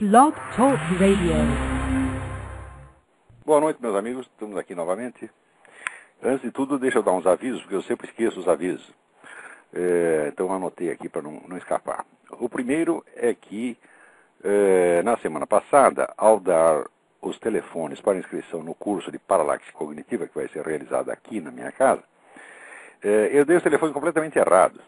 Blog Talk Radio. Boa noite, meus amigos. Estamos aqui novamente. Antes de tudo, deixa eu dar uns avisos, porque eu sempre esqueço os avisos. Então, anotei aqui para não escapar. O primeiro é que, na semana passada, ao dar os telefones para inscrição no curso de Paralaxe Cognitiva, que vai ser realizado aqui na minha casa, eu dei os telefones completamente errados.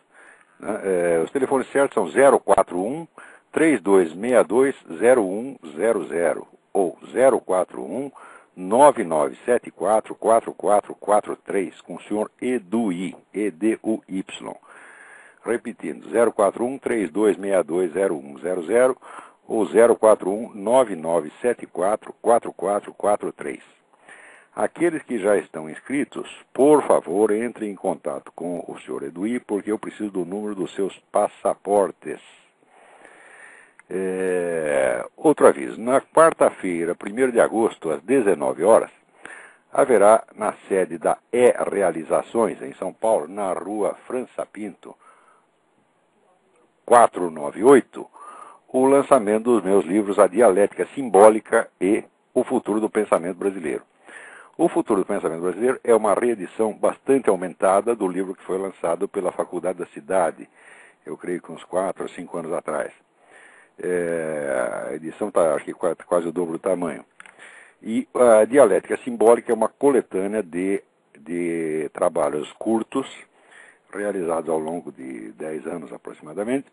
Né? Os telefones certos são 041 3262-0100 ou 041 9974-4443 com o senhor Eduy, E-D-U-Y. Repetindo, 041 3262-0100 ou 041 9974-4443. Aqueles que já estão inscritos, por favor, entrem em contato com o senhor Eduy, porque eu preciso do número dos seus passaportes. Outro aviso, na quarta-feira, 1º de agosto, às 19 horas, haverá na sede da E-Realizações, em São Paulo, na rua França Pinto, 498, o lançamento dos meus livros A Dialética Simbólica e O Futuro do Pensamento Brasileiro. O Futuro do Pensamento Brasileiro é uma reedição bastante aumentada do livro que foi lançado pela Faculdade da Cidade, eu creio que uns 4 ou 5 anos atrás. A edição está, acho que quase o dobro do tamanho. E a Dialética Simbólica é uma coletânea de trabalhos curtos, realizados ao longo de 10 anos aproximadamente,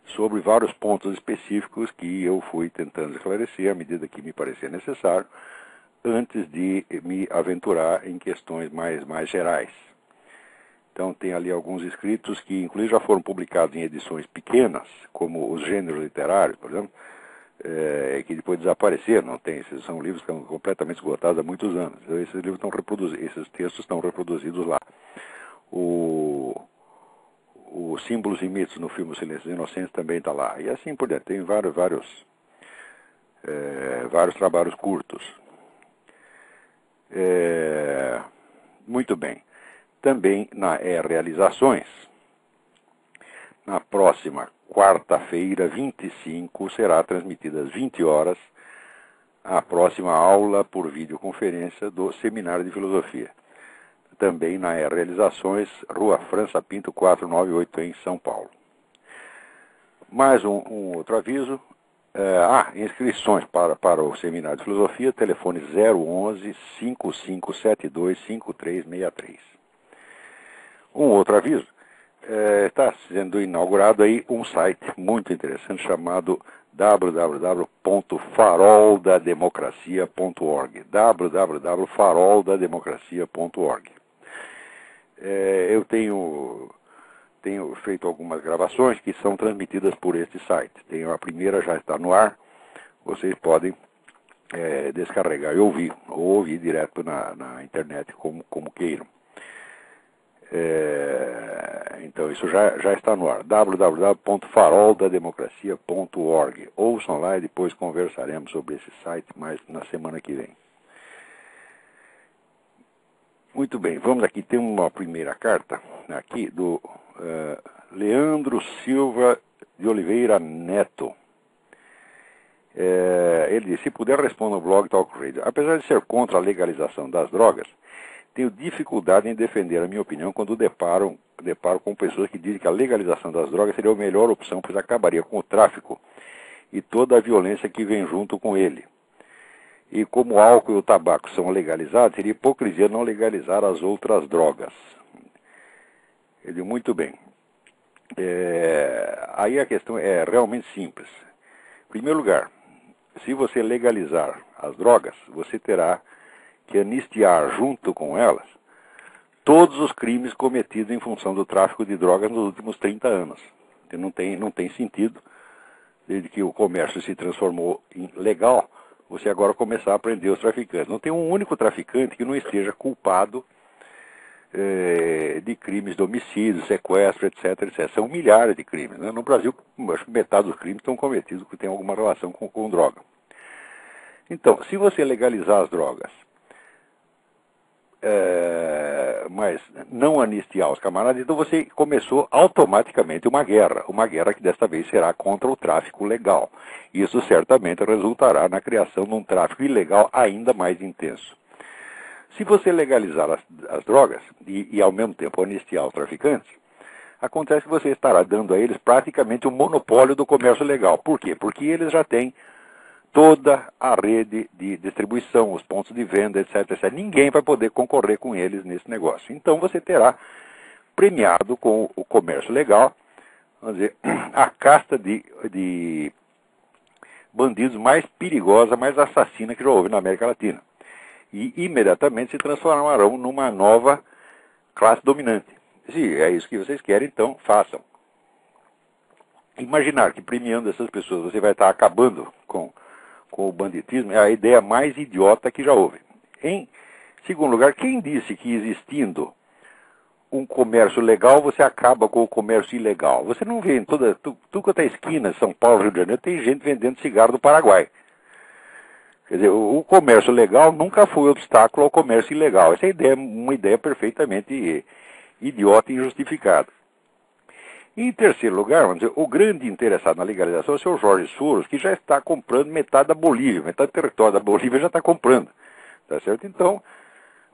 sobre vários pontos específicos que eu fui tentando esclarecer à medida que me parecia necessário, antes de me aventurar em questões mais gerais. Então tem ali alguns escritos que inclusive já foram publicados em edições pequenas, como os gêneros literários, por exemplo, que depois desapareceram, não tem, esses são livros que estão completamente esgotados há muitos anos. Então, esses livros estão reproduzidos, esses textos estão reproduzidos lá. Os Símbolos e Mitos no filme O Silêncio dos Inocentes também está lá. E assim por diante, tem vários trabalhos curtos. Muito bem. Também na E-Realizações, na próxima quarta-feira, 25, será transmitida às 20 horas a próxima aula por videoconferência do Seminário de Filosofia. Também na E-Realizações, Rua França Pinto, 498, em São Paulo. Mais um outro aviso. Inscrições para o Seminário de Filosofia, telefone 011-5572-5363. Um outro aviso, está sendo inaugurado aí um site muito interessante chamado www.faroldademocracia.org www.faroldademocracia.org. Eu tenho feito algumas gravações que são transmitidas por este site. A primeira já está no ar, vocês podem descarregar e ouvir, ou ouvir direto na internet, como queiram. Então isso já está no ar, www.faroldademocracia.org. Ouçam lá e depois conversaremos sobre esse site mais na semana que vem. Muito bem, vamos aqui, tem uma primeira carta aqui do Leandro Silva de Oliveira Neto. Ele diz, se puder responder no blog Talk Radio. Apesar de ser contra a legalização das drogas, tenho dificuldade em defender a minha opinião quando deparo com pessoas que dizem que a legalização das drogas seria a melhor opção, pois acabaria com o tráfico e toda a violência que vem junto com ele. E como o álcool e o tabaco são legalizados, seria hipocrisia não legalizar as outras drogas. Ele diz, muito bem. Aí a questão é realmente simples. Em primeiro lugar, se você legalizar as drogas, você terá que anistiar junto com elas todos os crimes cometidos em função do tráfico de drogas nos últimos 30 anos. Não tem sentido, desde que o comércio se transformou em legal, você agora começar a prender os traficantes. Não tem um único traficante que não esteja culpado de crimes de homicídio, sequestro, etc. São milhares de crimes. Né? No Brasil, acho que metade dos crimes estão cometidos que têm alguma relação com droga. Então, se você legalizar as drogas, mas não anistiar os camaradas, então você começou automaticamente uma guerra que desta vez será contra o tráfico legal. Isso certamente resultará na criação de um tráfico ilegal ainda mais intenso. Se você legalizar as drogas e ao mesmo tempo anistiar os traficantes, acontece que você estará dando a eles praticamente um monopólio do comércio legal. Por quê? Porque eles já têm toda a rede de distribuição, os pontos de venda, etc, etc. Ninguém vai poder concorrer com eles nesse negócio. Então você terá premiado com o comércio legal, vamos dizer, a casta de bandidos mais perigosa, mais assassina que já houve na América Latina. E imediatamente se transformarão numa nova classe dominante. Se é isso que vocês querem, então façam. Imaginar que premiando essas pessoas você vai estar acabando com o banditismo é a ideia mais idiota que já houve. Em segundo lugar, quem disse que existindo um comércio legal você acaba com o comércio ilegal? Você não vê em tudo quanto é esquina, São Paulo, Rio de Janeiro, tem gente vendendo cigarro do Paraguai. Quer dizer, o comércio legal nunca foi obstáculo ao comércio ilegal. Essa ideia é uma ideia perfeitamente idiota e injustificada. Em terceiro lugar, vamos dizer, o grande interessado na legalização é o senhor Jorge Soros, que já está comprando metade da Bolívia, metade do território da Bolívia já está comprando. Tá certo? Então,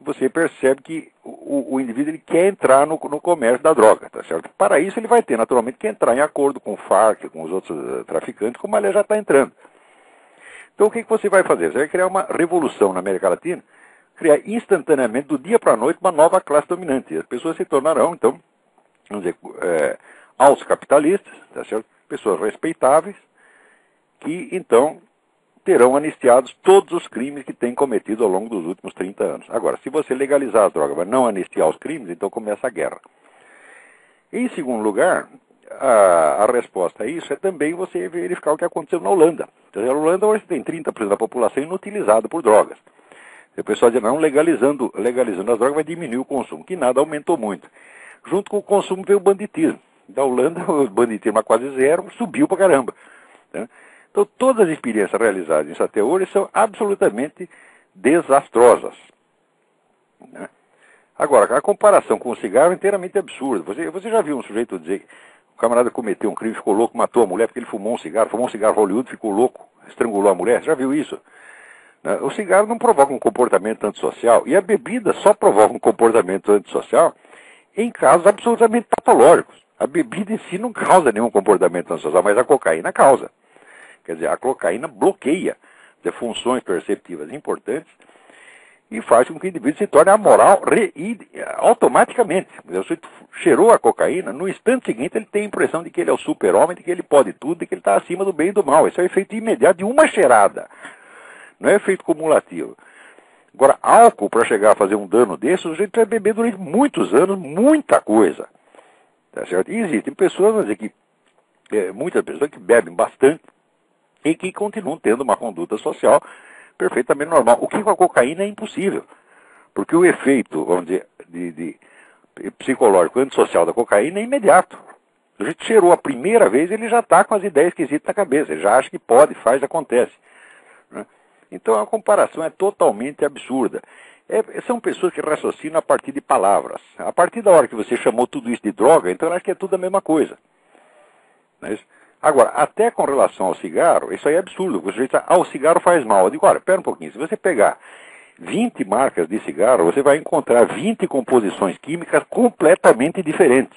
você percebe que o indivíduo ele quer entrar no comércio da droga. Tá certo? Para isso, ele vai ter, naturalmente, que entrar em acordo com o FARC, com os outros traficantes, como ele já está entrando. Então, o que você vai fazer? Você vai criar uma revolução na América Latina, criar instantaneamente, do dia para a noite, uma nova classe dominante. E as pessoas se tornarão, então, vamos dizer, aos capitalistas, tá certo? Pessoas respeitáveis, que então terão anistiados todos os crimes que têm cometido ao longo dos últimos 30 anos. Agora, se você legalizar as drogas, mas não anistiar os crimes, então começa a guerra. Em segundo lugar, a resposta a isso é também você verificar o que aconteceu na Holanda. Então, na Holanda hoje tem 30% da população inutilizada por drogas. O pessoal diz, não, legalizando as drogas vai diminuir o consumo, que nada aumentou muito. Junto com o consumo veio o banditismo. Da Holanda, o banditismo a quase zero, subiu pra caramba. Né? Então, todas as experiências realizadas isso até hoje são absolutamente desastrosas. Né? Agora, a comparação com o cigarro é inteiramente absurda. Você já viu um sujeito dizer que o camarada cometeu um crime, ficou louco, matou a mulher porque ele fumou um cigarro Hollywood, ficou louco, estrangulou a mulher? Você já viu isso? Né? O cigarro não provoca um comportamento antissocial, e a bebida só provoca um comportamento antissocial em casos absolutamente patológicos. A bebida em si não causa nenhum comportamento antissocial, mas a cocaína causa. Quer dizer, a cocaína bloqueia funções perceptivas importantes e faz com que o indivíduo se torne amoral automaticamente. Você cheirou a cocaína, no instante seguinte ele tem a impressão de que ele é o super-homem, de que ele pode tudo, de que ele está acima do bem e do mal. Esse é o efeito imediato de uma cheirada. Não é efeito cumulativo. Agora, álcool, para chegar a fazer um dano desse, o sujeito vai beber durante muitos anos muita coisa. Tá certo? E existem pessoas, vamos dizer, muitas pessoas que bebem bastante e que continuam tendo uma conduta social perfeitamente normal. O que com a cocaína é impossível. Porque o efeito, vamos dizer, de psicológico antissocial da cocaína é imediato. O sujeito cheirou a primeira vez, ele já está com as ideias esquisitas na cabeça. Ele já acha que pode, faz, acontece. Né? Então a comparação é totalmente absurda. São pessoas que raciocinam a partir de palavras. A partir da hora que você chamou tudo isso de droga, então eu acho que é tudo a mesma coisa. Não é isso? Agora, até com relação ao cigarro, isso aí é absurdo. O sujeito diz, o cigarro faz mal. Eu digo, olha, pera um pouquinho. Se você pegar 20 marcas de cigarro, você vai encontrar 20 composições químicas completamente diferentes.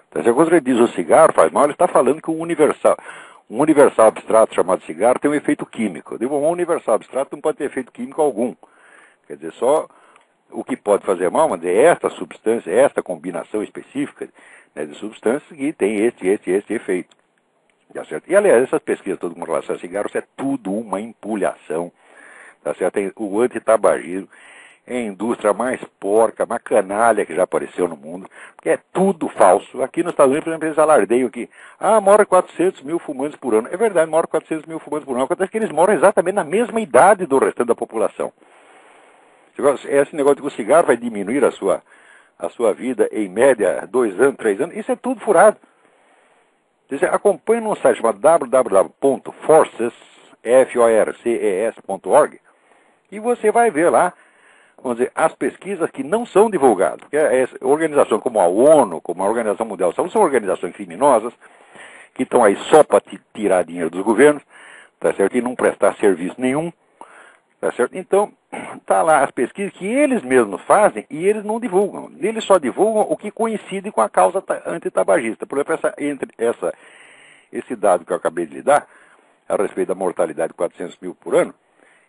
Então, se quando ele diz o cigarro faz mal, ele está falando que um universal abstrato chamado cigarro tem um efeito químico. Eu digo, um universal abstrato não pode ter efeito químico algum. Quer dizer, só o que pode fazer mal, mas é esta substância, esta combinação específica, né, de substâncias que tem este efeito. Tá certo? E, aliás, essas pesquisas todas com relação a cigarros é tudo uma empulhação. Tá certo? Tem o antitabagismo, é a indústria mais porca, mais canalha que já apareceu no mundo, porque é tudo falso. Aqui nos Estados Unidos, por exemplo, eles alardeiam que mora 400 mil fumantes por ano. É verdade, mora 400 mil fumantes por ano. Acontece que eles moram exatamente na mesma idade do restante da população. Esse negócio de que o cigarro vai diminuir a sua vida em média 2 anos, 3 anos, isso é tudo furado. Acompanhe num site chamado www.forces.org e você vai ver lá vamos dizer, as pesquisas que não são divulgadas. Porque essa organização como a ONU, como a Organização Mundial de Saúde, são organizações criminosas que estão aí só para tirar dinheiro dos governos, tá certo? E não prestar serviço nenhum, tá certo? Então, tá lá as pesquisas que eles mesmos fazem e eles não divulgam. Eles só divulgam o que coincide com a causa antitabagista. Por exemplo, esse dado que eu acabei de lhe dar, a respeito da mortalidade de 400 mil por ano,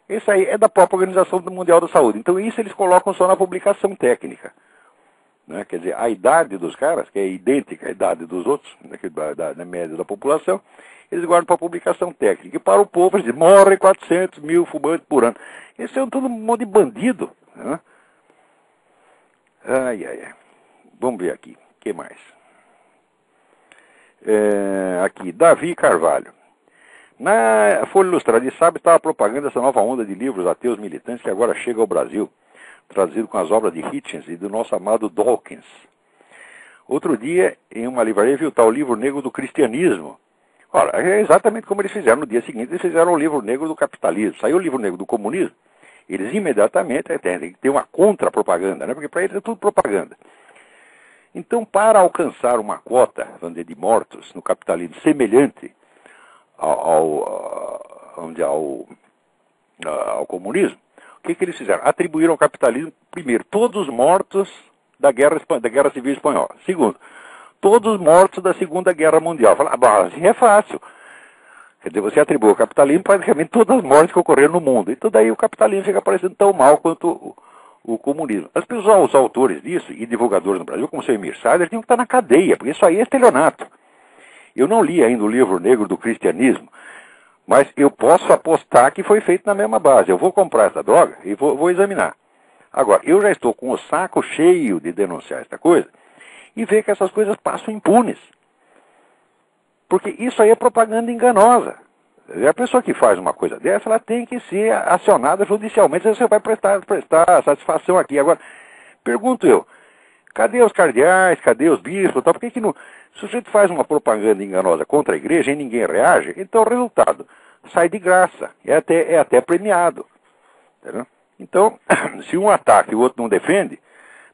isso aí é da própria Organização Mundial da Saúde. Então isso eles colocam só na publicação técnica. Né? Quer dizer, a idade dos caras, que é idêntica à idade dos outros, da média da população, eles guardam para publicação técnica. E para o povo, eles dizem, morre 400 mil fumantes por ano. Isso é todo um monte de bandido. Né? Ai, ai, ai. Vamos ver aqui. O que mais? Aqui, Davi Carvalho. Na Folha Ilustrada de sábado estava propagando essa nova onda de livros ateus militantes que agora chega ao Brasil, traduzido com as obras de Hitchens e do nosso amado Dawkins. Outro dia, em uma livraria, viu o livro negro do cristianismo. Ora, é exatamente como eles fizeram no dia seguinte, eles fizeram o livro negro do capitalismo. Saiu o livro negro do comunismo, eles imediatamente têm que ter uma contra-propaganda, né? Porque para eles é tudo propaganda. Então, para alcançar uma quota, vamos dizer, de mortos no capitalismo semelhante ao comunismo, o que eles fizeram? Atribuíram ao capitalismo, primeiro, todos os mortos da Guerra Civil Espanhola. Segundo, todos os mortos da Segunda Guerra Mundial. Falaram, assim é fácil. Quer dizer, você atribui ao capitalismo praticamente todas as mortes que ocorreram no mundo. Então daí o capitalismo fica parecendo tão mal quanto o comunismo. As pessoas, os autores disso, e divulgadores no Brasil, como o seu Emir Sader, tinham que estar na cadeia, porque isso aí é estelionato. Eu não li ainda o livro negro do cristianismo, mas eu posso apostar que foi feito na mesma base. Eu vou comprar essa droga e vou examinar. Agora, eu já estou com o saco cheio de denunciar esta coisa e ver que essas coisas passam impunes. Porque isso aí é propaganda enganosa. A pessoa que faz uma coisa dessa, ela tem que ser acionada judicialmente. Você vai prestar satisfação aqui. Agora, pergunto eu, cadê os cardeais, cadê os bispos? Por que não... Se o sujeito faz uma propaganda enganosa contra a igreja e ninguém reage, então o resultado sai de graça, é até premiado. Entendeu? Então, se um ataca e o outro não defende,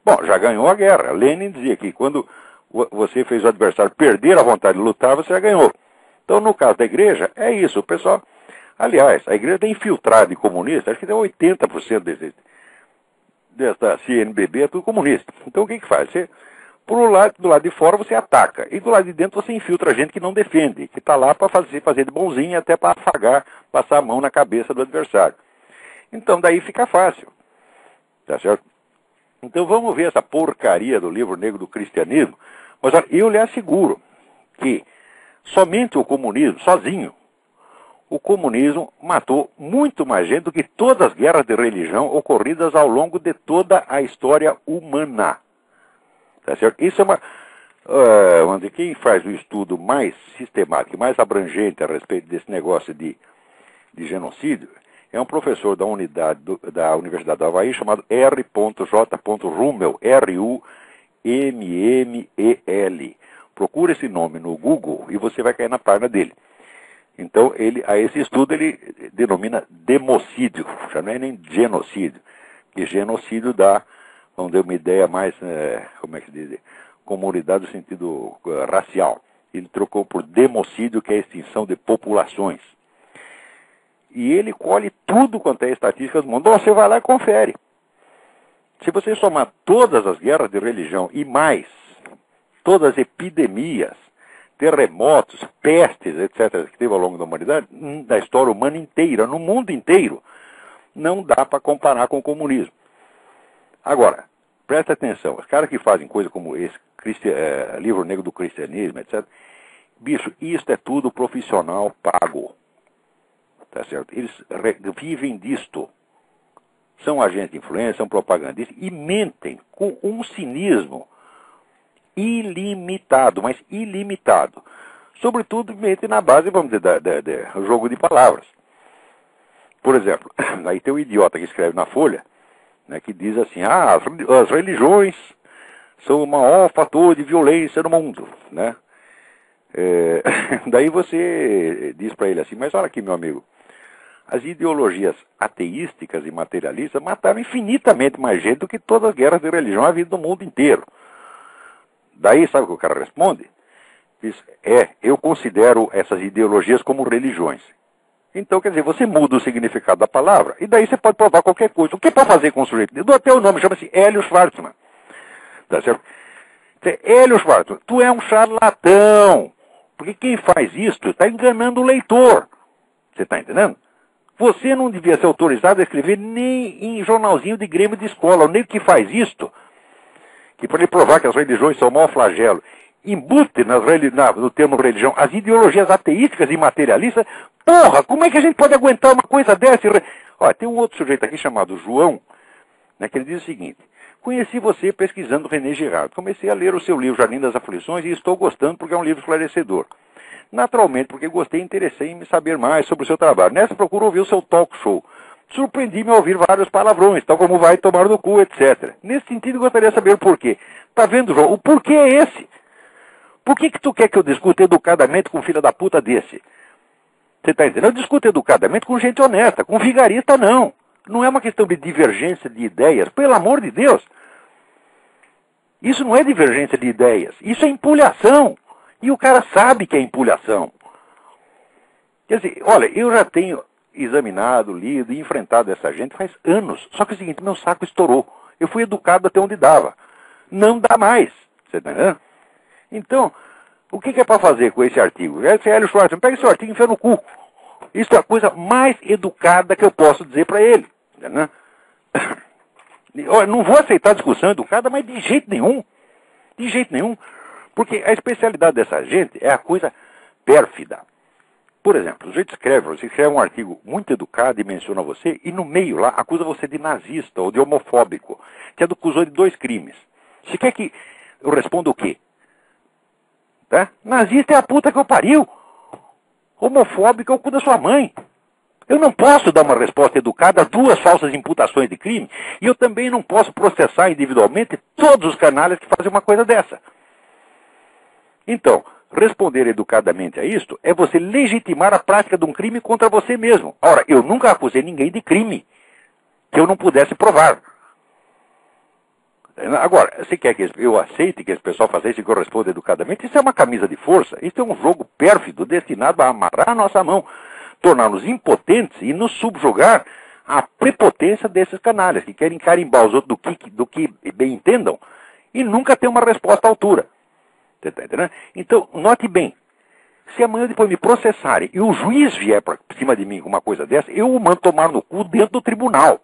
bom, já ganhou a guerra. Lenin dizia que quando você fez o adversário perder a vontade de lutar, você já ganhou. Então, no caso da igreja, é isso. O pessoal, aliás, a igreja está infiltrada em comunistas, acho que tem 80% desta CNBB é tudo comunista. Então, o que faz? Você... do lado de fora você ataca, e do lado de dentro você infiltra gente que não defende, que está lá para fazer de bonzinho, até para afagar, passar a mão na cabeça do adversário. Então daí fica fácil, tá certo? Então vamos ver essa porcaria do livro negro do cristianismo, mas olha, eu lhe asseguro que somente o comunismo, sozinho, o comunismo matou muito mais gente do que todas as guerras de religião ocorridas ao longo de toda a história humana. Tá certo? Isso é uma... vamos dizer, quem faz o estudo mais sistemático, mais abrangente a respeito desse negócio de genocídio, é um professor da Universidade do Havaí chamado R.J. Rummel, R-U-M-M-E-L. Procura esse nome no Google e você vai cair na página dele. Então, esse estudo ele denomina democídio, já não é nem genocídio, porque genocídio dá... Vamos dar uma ideia mais, como é que se diz, comunidade no sentido racial. Ele trocou por democídio, que é a extinção de populações. E ele colhe tudo quanto é estatística do mundo. Bom, você vai lá e confere. Se você somar todas as guerras de religião e mais, todas as epidemias, terremotos, pestes, etc., que teve ao longo da humanidade, da história humana inteira, no mundo inteiro, não dá para comparar com o comunismo. Agora, presta atenção, os caras que fazem coisa como esse livro negro do cristianismo, etc., bicho, isso é tudo profissional pago, tá certo? Eles vivem disto, são agentes de influência, são propagandistas, e mentem com um cinismo ilimitado, mas ilimitado. Sobretudo, mentem na base, vamos dizer, do jogo de palavras. Por exemplo, aí tem um idiota que escreve na Folha, né, que diz assim, as religiões são o maior fator de violência no mundo, né? Daí você diz para ele assim, mas olha aqui, meu amigo, As ideologias ateísticas e materialistas mataram infinitamente mais gente do que todas as guerras de religião havidas no mundo inteiro. Daí, sabe o que o cara responde? Diz, eu considero essas ideologias como religiões. Então, quer dizer, você muda o significado da palavra, e daí você pode provar qualquer coisa. O que é para fazer com o sujeito? Eu dou até o nome, chama-se Hélio Schwartzman. Tá certo? Hélio Schwartzman, tu é um charlatão. Porque quem faz isso está enganando o leitor. Você está entendendo? Você não devia ser autorizado a escrever nem em jornalzinho de grêmio de escola. O nego que faz isto, que para ele provar que as religiões são mau flagelo, embute no termo religião as ideologias ateísticas e materialistas. Porra, como é que a gente pode aguentar uma coisa dessa? Olha, tem um outro sujeito aqui chamado João, né, que ele diz o seguinte: conheci você pesquisando René Girard. Comecei a ler o seu livro Jardim das Aflições e estou gostando porque é um livro esclarecedor. Naturalmente, porque gostei e interessei em me saber mais sobre o seu trabalho. Nessa, procuro ouvir o seu talk show. Surpreendi-me ao ouvir vários palavrões, tal como vai tomar no cu, etc. Nesse sentido, gostaria de saber o porquê. Tá vendo, João? O porquê é esse? Por que tu quer que eu discuta educadamente com um filho da puta desse? Você tá entendendo? Eu discuto educadamente com gente honesta, com vigarista não. Não é uma questão de divergência de ideias, pelo amor de Deus. Isso não é divergência de ideias, isso é empulhação. E o cara sabe que é empulhação. Quer dizer, olha, eu já tenho examinado, lido e enfrentado essa gente faz anos. Só que é o seguinte, meu saco estourou. Eu fui educado até onde dava. Não dá mais. Você tá entendendo? Então, o que é para fazer com esse artigo? Esse Hélio Schwartzman, pega esse artigo e enfia no cu. Isso é a coisa mais educada que eu posso dizer para ele. Né? Eu não vou aceitar discussão educada, mas de jeito nenhum. De jeito nenhum. Porque a especialidade dessa gente é a coisa pérfida. Por exemplo, você escreve um artigo muito educado e menciona você, e no meio lá acusa você de nazista ou de homofóbico, que acusou de 2 crimes. Você quer que eu responda o quê? Tá? Nazista é a puta que eu pariu. Homofóbico é o cu da sua mãe. Eu não posso dar uma resposta educada a 2 falsas imputações de crime, e eu também não posso processar individualmente todos os canalhas que fazem uma coisa dessa. Então, responder educadamente a isto é você legitimar a prática de um crime contra você mesmo. Ora, eu nunca acusei ninguém de crime que eu não pudesse provar. Agora, você quer que eu aceite que esse pessoal faça isso e que eu responda educadamente? Isso é uma camisa de força. Isso é um jogo pérfido destinado a amarrar a nossa mão, tornar-nos impotentes e nos subjugar à prepotência desses canalhas que querem carimbar os outros do que bem entendam e nunca ter uma resposta à altura. Você tá entendendo? Então, note bem, se amanhã depois me processarem e o juiz vier para cima de mim com uma coisa dessa, eu o mando tomar no cu dentro do tribunal.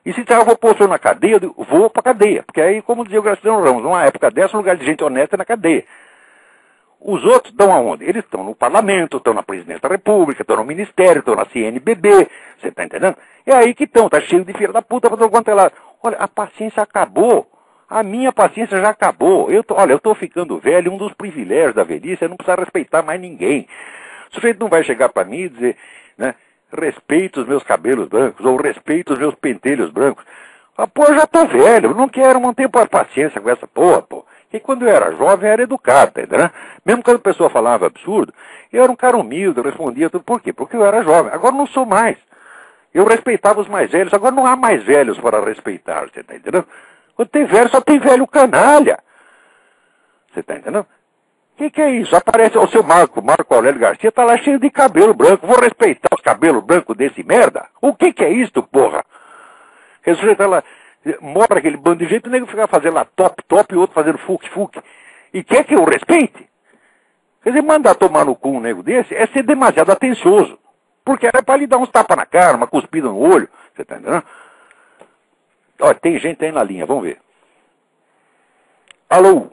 E se eu vou pôr o senhor na cadeia, eu vou para a cadeia. Porque aí, como dizia o Graciliano Ramos, numa época dessa, o lugar de gente honesta é na cadeia. Os outros estão aonde? Eles estão no parlamento, estão na presidência da república, estão no ministério, estão na CNBB. Você está entendendo? É aí que estão, tá cheio de filha da puta para todo quanto é lado. Olha, a paciência acabou. A minha paciência já acabou. Eu estou ficando velho, um dos privilégios da velhice é não precisar respeitar mais ninguém. O sujeito não vai chegar para mim e dizer, né, respeito os meus cabelos brancos, ou respeito os meus pentelhos brancos. Ah, pô, eu já tô velho, eu não quero manter paciência com essa porra, pô. E quando eu era jovem, eu era educado, tá entendendo? Mesmo quando a pessoa falava absurdo, eu era um cara humilde, eu respondia tudo. Por quê? Porque eu era jovem. Agora não sou mais. Eu respeitava os mais velhos, agora não há mais velhos para respeitar, você tá entendendo? Quando tem velho, só tem velho canalha. Você tá entendendo? O que é isso? Aparece o seu Marco Aurélio Garcia, tá lá cheio de cabelo branco. Vou respeitar os cabelos brancos desse merda? O que é isso, porra? Esse sujeito tá lá, mora aquele bando de gente, o nego fica fazendo lá top e o outro fazendo fuque. E quer que eu respeite? Quer dizer, mandar tomar no cu um nego desse é ser demasiado atencioso. Porque era para lhe dar uns tapas na cara, uma cuspida no olho. Você tá entendendo? Olha, tem gente aí na linha, vamos ver. Alô?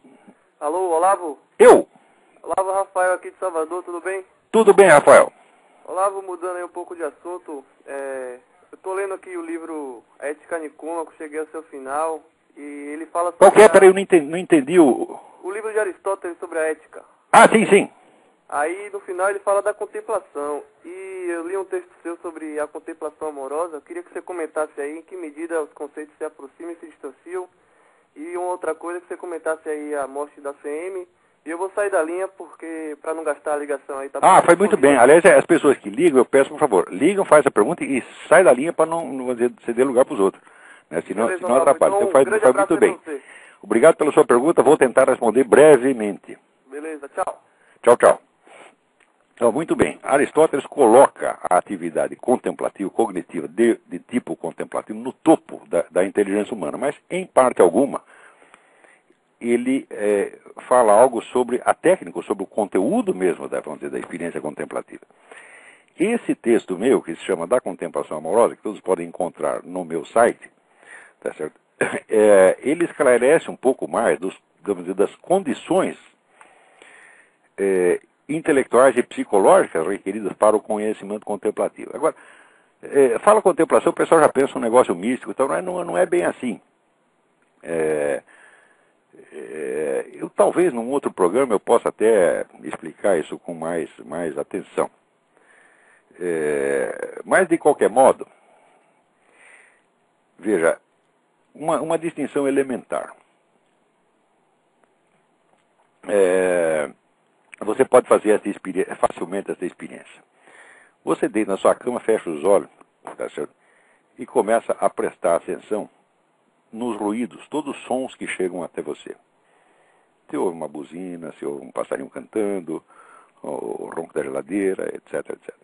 Alô, Olavo? Eu? Olavo, Rafael aqui de Salvador, tudo bem? Tudo bem, Rafael? Olavo, mudando aí um pouco de assunto, eu tô lendo aqui o livro Ética Nicômaco, cheguei ao seu final, e ele fala sobre... Qual que é? Peraí, eu não entendi o... O livro de Aristóteles sobre a ética. Ah, sim. Aí, no final, ele fala da contemplação, e eu li um texto seu sobre a contemplação amorosa, eu queria que você comentasse aí em que medida os conceitos se aproximam e se distanciam, e uma outra coisa, que você comentasse aí a morte da CM, E eu vou sair da linha porque, para não gastar a ligação aí, tá? Faz muito bem. Aliás, as pessoas que ligam, eu peço, por favor, ligam, faz a pergunta e sai da linha para não ceder lugar para os outros. Né? Senão atrapalha. Então faz muito bem. Obrigado pela sua pergunta, vou tentar responder brevemente. Beleza, tchau. Tchau, tchau. Então, muito bem. Aristóteles coloca a atividade contemplativa, cognitiva, de tipo contemplativo, no topo da inteligência humana, mas, em parte alguma, ele fala algo sobre a técnica, sobre o conteúdo mesmo da experiência contemplativa. Esse texto meu, que se chama Da Contemplação Amorosa, que todos podem encontrar no meu site, tá certo? Ele esclarece um pouco mais das condições intelectuais e psicológicas requeridas para o conhecimento contemplativo. Agora, fala contemplação, o pessoal já pensa um negócio místico, então não é bem assim. Eu talvez num outro programa eu possa até explicar isso com mais atenção. Mas de qualquer modo, veja, uma distinção elementar. Você pode fazer facilmente essa experiência. Você deita na sua cama, fecha os olhos, tá certo? E começa a prestar atenção nos ruídos, todos os sons que chegam até você. Se ouve uma buzina, se ouve um passarinho cantando, o ronco da geladeira, etc, etc.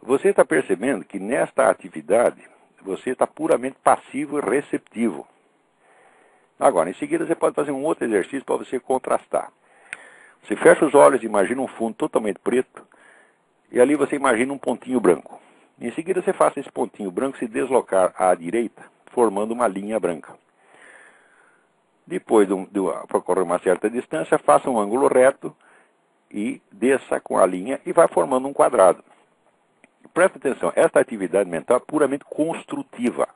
Você está percebendo que nesta atividade você está puramente passivo e receptivo. Agora, em seguida você pode fazer um outro exercício para você contrastar. Você fecha os olhos e imagina um fundo totalmente preto, e ali você imagina um pontinho branco. Em seguida você faça esse pontinho branco se deslocar à direita, formando uma linha branca. Depois de percorrer uma certa distância, faça um ângulo reto e desça com a linha e vai formando um quadrado. Presta atenção, esta atividade mental é puramente construtiva.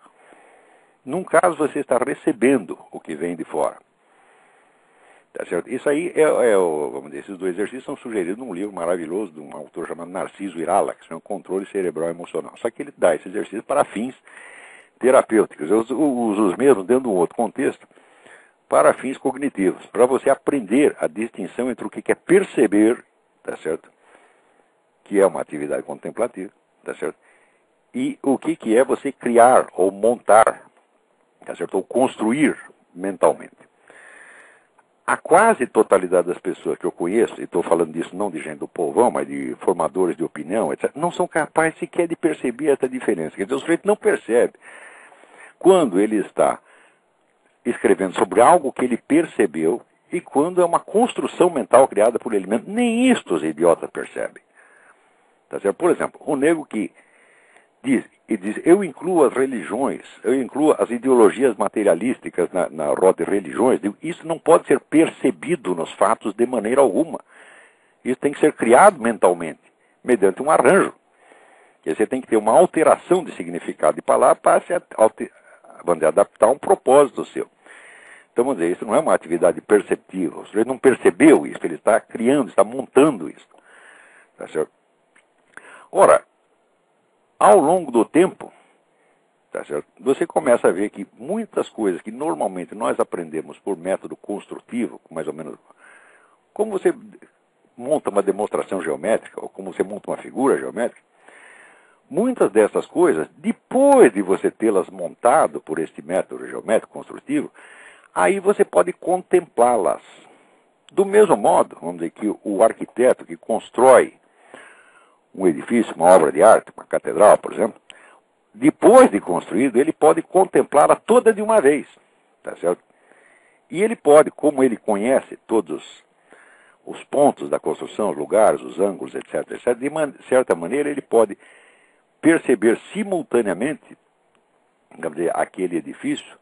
Num caso, você está recebendo o que vem de fora. Tá certo? Isso aí vamos dizer, esses dois exercícios são sugeridos num livro maravilhoso de um autor chamado Narciso Irala, que se chama Controle Cerebral Emocional. Só que ele dá esse exercício para fins terapêuticos. Eu uso os mesmos dentro de um outro contexto para fins cognitivos, para você aprender a distinção entre o que é perceber, tá certo? Que é uma atividade contemplativa, tá certo? E o que é você criar ou montar, tá certo? Ou construir mentalmente. A quase totalidade das pessoas que eu conheço, e estou falando disso não de gente do povão, mas de formadores de opinião, etc., não são capazes sequer de perceber essa diferença. Quer dizer, o sujeito não percebe quando ele está escrevendo sobre algo que ele percebeu e quando é uma construção mental criada por ele mesmo. Nem isto os idiotas percebem. Tá certo? Por exemplo, o nego que diz, eu incluo as religiões, eu incluo as ideologias materialísticas na roda de religiões, isso não pode ser percebido nos fatos de maneira alguma. Isso tem que ser criado mentalmente, mediante um arranjo. E você tem que ter uma alteração de significado de palavra para se adaptar a um propósito seu. Então, vamos dizer, isso não é uma atividade perceptiva. O sujeito não percebeu isso, ele está criando, está montando isso. Tá certo? Ora, ao longo do tempo, tá certo? Você começa a ver que muitas coisas que normalmente nós aprendemos por método construtivo, mais ou menos, como você monta uma demonstração geométrica, ou como você monta uma figura geométrica, muitas dessas coisas, depois de você tê-las montado por este método geométrico construtivo, aí você pode contemplá-las. Do mesmo modo, vamos dizer que o arquiteto que constrói um edifício, uma obra de arte, uma catedral, por exemplo, depois de construído, ele pode contemplá-la toda de uma vez, tá certo? E ele pode, como ele conhece todos os pontos da construção, os lugares, os ângulos, etc., etc., de certa maneira ele pode perceber simultaneamente, vamos dizer, aquele edifício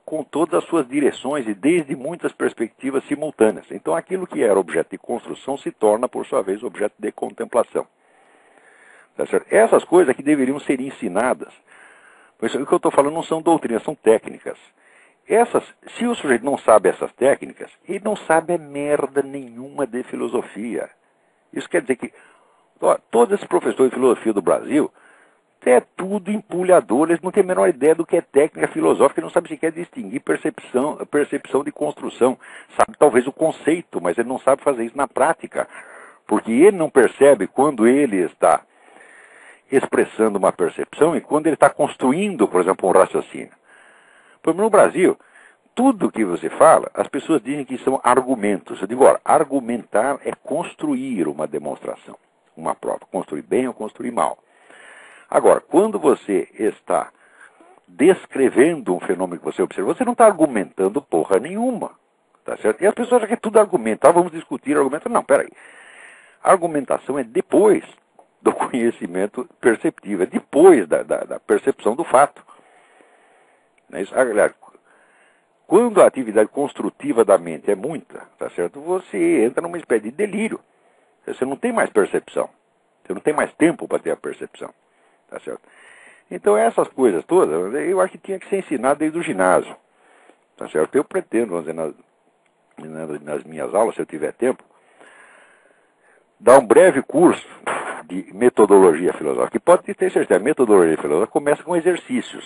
com todas as suas direções e desde muitas perspectivas simultâneas. Então aquilo que era objeto de construção se torna, por sua vez, objeto de contemplação. Tá certo? Essas coisas que deveriam ser ensinadas, pois o que eu estou falando não são doutrinas, são técnicas. Se o sujeito não sabe essas técnicas, ele não sabe merda nenhuma de filosofia. Isso quer dizer que todos esses professores de filosofia do Brasil É tudo empulhador, eles não têm a menor ideia do que é técnica filosófica, não sabem sequer distinguir percepção de construção. Sabe talvez o conceito, mas ele não sabe fazer isso na prática. Porque ele não percebe quando ele está expressando uma percepção e quando ele está construindo, por exemplo, um raciocínio. Por exemplo, no Brasil, tudo que você fala, as pessoas dizem que são argumentos. Eu digo, ora, argumentar é construir uma demonstração, uma prova. Construir bem ou construir mal. Agora, quando você está descrevendo um fenômeno que você observa, você não está argumentando porra nenhuma. Tá certo? E as pessoas acham que é tudo argumentar, vamos discutir argumento. Não, peraí. A argumentação é depois do conhecimento perceptivo, é depois da percepção do fato. Não é isso? Aliás, quando a atividade construtiva da mente é muita, tá certo? Você entra numa espécie de delírio. Você não tem mais percepção. Você não tem mais tempo para ter a percepção. Tá certo? Então essas coisas todas, eu acho que tinha que ser ensinado desde o ginásio. Tá certo? Eu pretendo, vamos dizer, nas minhas aulas, se eu tiver tempo, dar um breve curso de metodologia filosófica. Que pode ter certeza, a metodologia filosófica começa com exercícios,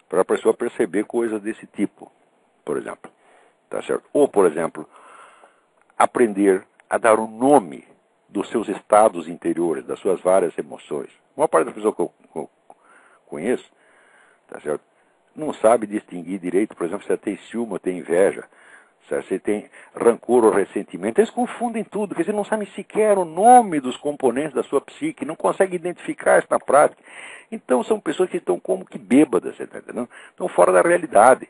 para a pessoa perceber coisas desse tipo, por exemplo. Tá certo? Ou, por exemplo, aprender a dar um nome dos seus estados interiores, das suas várias emoções. Uma parte das pessoas que eu conheço, tá certo? Não sabe distinguir direito, por exemplo, se tem ciúme ou tem inveja, se tem rancor ou ressentimento. Eles confundem tudo, porque eles não sabem sequer o nome dos componentes da sua psique, não conseguem identificar isso na prática. Então são pessoas que estão como que bêbadas, você tá entendendo? Estão fora da realidade.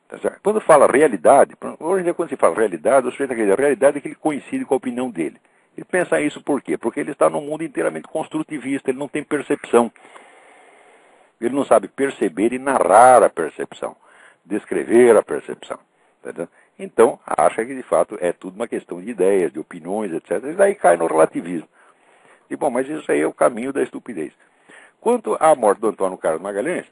Tá certo? Quando fala realidade, hoje em dia quando se fala realidade, o sujeito acredita, a realidade é que ele coincide com a opinião dele. Ele pensa isso por quê? Porque ele está num mundo inteiramente construtivista, ele não tem percepção. Ele não sabe perceber e narrar a percepção, descrever a percepção. Tá? Então, acha que de fato é tudo uma questão de ideias, de opiniões, etc. E daí cai no relativismo. E bom, mas isso aí é o caminho da estupidez. Quanto à morte do Antônio Carlos Magalhães,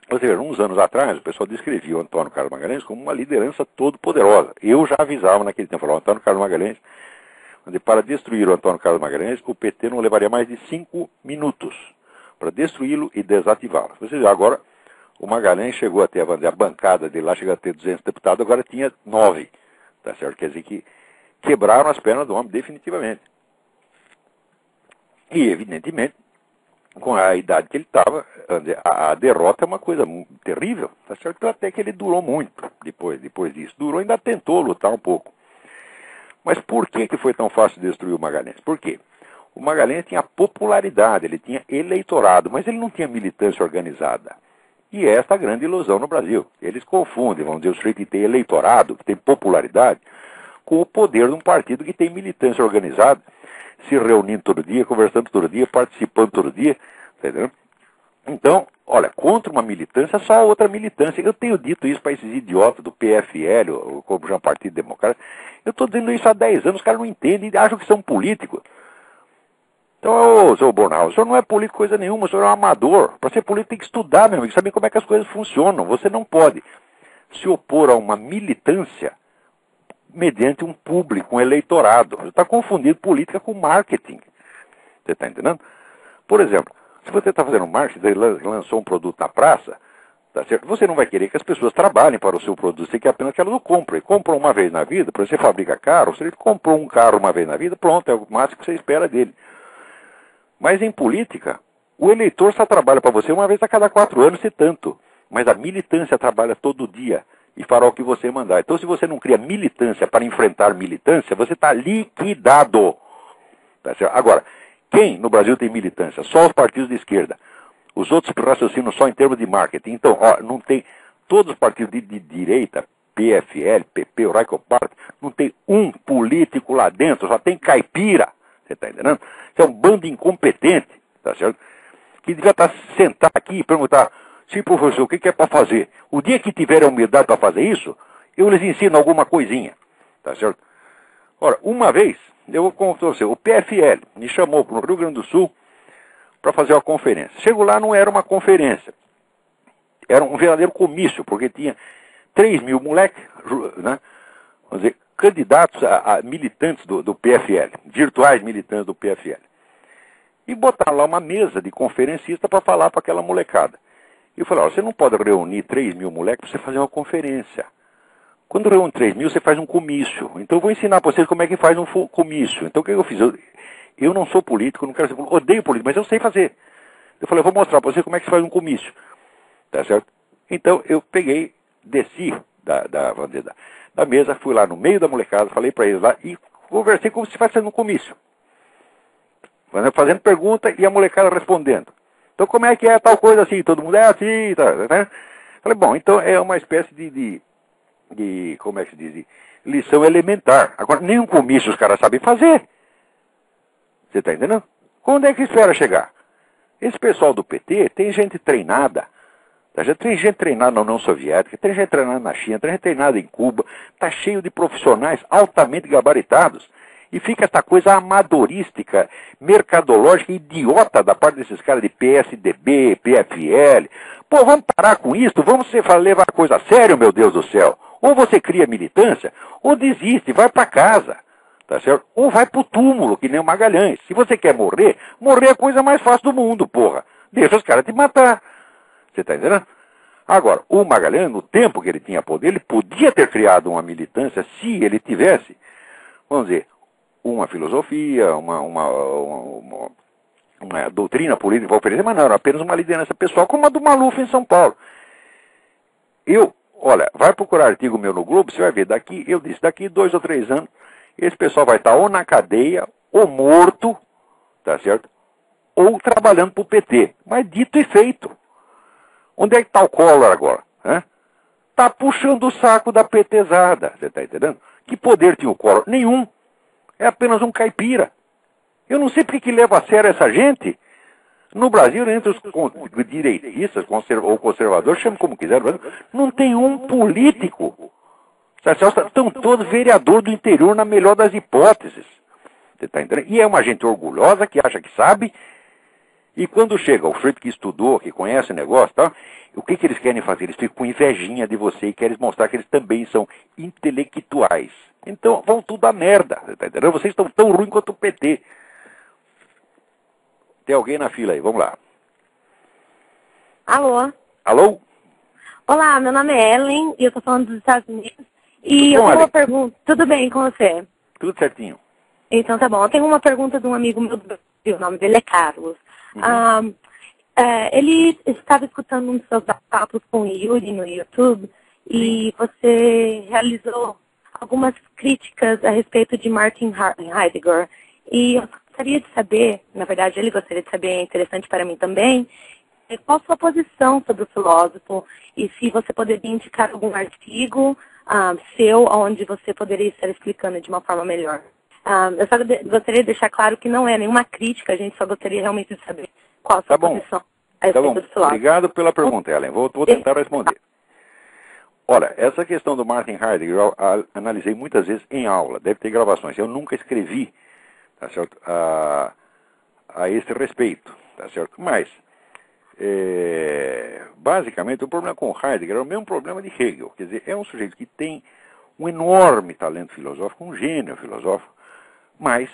ou seja, uns anos atrás, o pessoal descrevia o Antônio Carlos Magalhães como uma liderança todo poderosa. Eu já avisava naquele tempo, falava, o Antônio Carlos Magalhães, para destruir o Antônio Carlos Magalhães, o PT não levaria mais de 5 minutos para destruí-lo e desativá-lo. Você vê, agora, o Magalhães chegou a ter a bancada dele lá, chegou a ter 200 deputados, agora tinha 9. Tá certo? Quer dizer que quebraram as pernas do homem definitivamente. E, evidentemente, com a idade que ele estava, a derrota é uma coisa terrível. Tá certo? Até que ele durou muito depois disso. Durou, ainda tentou lutar um pouco. Mas por que foi tão fácil destruir o Magalhães? Por quê? O Magalhães tinha popularidade, ele tinha eleitorado, mas ele não tinha militância organizada. E esta é a grande ilusão no Brasil. Eles confundem, vamos dizer, o sujeito que tem eleitorado, que tem popularidade, com o poder de um partido que tem militância organizada, se reunindo todo dia, conversando todo dia, participando todo dia. Entendeu? Então, olha, contra uma militância, só outra militância. Eu tenho dito isso para esses idiotas do PFL, ou como já Partido Democrata. Eu estou dizendo isso há 10 anos, os caras não entendem e acham que são políticos. Então, ô, seu Bornal, o senhor não é político coisa nenhuma, o senhor é um amador. Para ser político tem que estudar, meu amigo, saber como é que as coisas funcionam. Você não pode se opor a uma militância mediante um público, um eleitorado. Você está confundindo política com marketing. Você está entendendo? Por exemplo, se você está fazendo marketing, lançou um produto na praça, tá certo? Você não vai querer que as pessoas trabalhem para o seu produto, você quer apenas que elas o comprem. Compram uma vez na vida, por exemplo, você fabrica carro, se ele comprou um carro uma vez na vida, pronto, é o máximo que você espera dele. Mas em política, o eleitor só trabalha para você uma vez a cada 4 anos, se tanto. Mas a militância trabalha todo dia e fará o que você mandar. Então, se você não cria militância para enfrentar militância, você está liquidado. Tá certo? Agora, quem no Brasil tem militância? Só os partidos de esquerda. Os outros raciocinam só em termos de marketing. Então, ó, não tem... Todos os partidos de direita, PFL, PP, o Raicopart, não tem um político lá dentro, só tem caipira. Você está entendendo? Isso é um bando incompetente, tá certo? Que devia estar sentado aqui e perguntar, sim, professor, o que é para fazer? O dia que tiver a humildade para fazer isso, eu lhes ensino alguma coisinha, tá certo? Ora, uma vez, eu vou contar você, o PFL me chamou para o Rio Grande do Sul para fazer uma conferência. Chego lá, não era uma conferência, era um verdadeiro comício, porque tinha 3 mil moleques, né? Vamos dizer, candidatos a militantes do PFL, virtuais militantes do PFL. e botaram lá uma mesa de conferencista para falar para aquela molecada. E eu falei, ó, você não pode reunir 3 mil moleques para você fazer uma conferência. Quando reúne 3 mil, você faz um comício. Então eu vou ensinar para vocês como é que faz um comício. Então o que eu fiz? Eu não sou político, não quero ser político, odeio político, mas eu sei fazer. Eu falei, eu vou mostrar para vocês como é que se faz um comício. Tá certo? Então eu peguei, desci da mesa, fui lá no meio da molecada, falei para eles lá e conversei como se fosse um comício. Fazendo pergunta e a molecada respondendo. Então como é que é tal coisa assim? Todo mundo é assim, tá, né? Falei, bom, então é uma espécie de como é que se diz? De lição elementar. Agora, nenhum comício os caras sabem fazer. Você está entendendo? Quando é que espera chegar? Esse pessoal do PT tem gente treinada. Já tem gente treinada na União Soviética, tem gente treinada na China, tem gente treinada em Cuba. Está cheio de profissionais altamente gabaritados. E fica essa coisa amadorística, mercadológica, idiota da parte desses caras de PSDB, PFL. Pô, vamos parar com isso? Vamos levar a coisa a sério, meu Deus do céu. Ou você cria militância, ou desiste, vai para casa. Tá certo? Ou vai pro túmulo, que nem o Magalhães. Se você quer morrer, morrer é a coisa mais fácil do mundo, porra. Deixa os caras te matar. Você tá entendendo? Agora, o Magalhães, no tempo que ele tinha poder, ele podia ter criado uma militância se ele tivesse, vamos dizer, uma filosofia, uma doutrina política para oferecer, mas não, era apenas uma liderança pessoal, como a do Maluf em São Paulo. Olha, vai procurar artigo meu no Globo, você vai ver, daqui 2 ou 3 anos, esse pessoal vai estar ou na cadeia, ou morto, tá certo? Ou trabalhando para o PT. Mas dito e feito. Onde é que está o Collor agora? Está puxando o saco da PTzada, você está entendendo? Que poder tinha o Collor? Nenhum. É apenas um caipira. Eu não sei porque que leva a sério essa gente. No Brasil, entre os direitistas ou conservadores, chame como quiser, não tem um político. Estão todos vereadores do interior na melhor das hipóteses. Você está entendendo? E é uma gente orgulhosa que acha que sabe. E quando chega o sujeito que estudou, que conhece o negócio, tá? O que eles querem fazer? Eles ficam com invejinha de você e querem mostrar que eles também são intelectuais. Então, vão tudo a merda. Você está entendendo? Vocês estão tão ruins quanto o PT. Tem alguém na fila aí, vamos lá. Alô? Alô? Olá, meu nome é Ellen e eu estou falando dos Estados Unidos. E eu tenho uma pergunta. Tudo bem com você? Tudo certinho. Então tá bom. Eu tenho uma pergunta de um amigo meu do Brasil, o nome dele é Carlos. Ele estava escutando um dos seus papos com o Yuri no YouTube e você realizou algumas críticas a respeito de Martin Heidegger. E eu gostaria de saber, na verdade ele gostaria de saber, é interessante para mim também, qual a sua posição sobre o filósofo e se você poderia indicar algum artigo seu onde você poderia estar explicando de uma forma melhor. Eu só gostaria de deixar claro que não é nenhuma crítica, a gente só gostaria realmente de saber qual a sua posição a respeito do filósofo. Obrigado pela pergunta, Ellen. Vou tentar responder. Olha, essa questão do Martin Heidegger eu analisei muitas vezes em aula, deve ter gravações. Eu nunca escrevi, tá certo, a esse respeito, tá certo? Mas, basicamente, o problema com Heidegger é o mesmo problema de Hegel. Quer dizer, é um sujeito que tem um enorme talento filosófico, um gênio filosófico, mas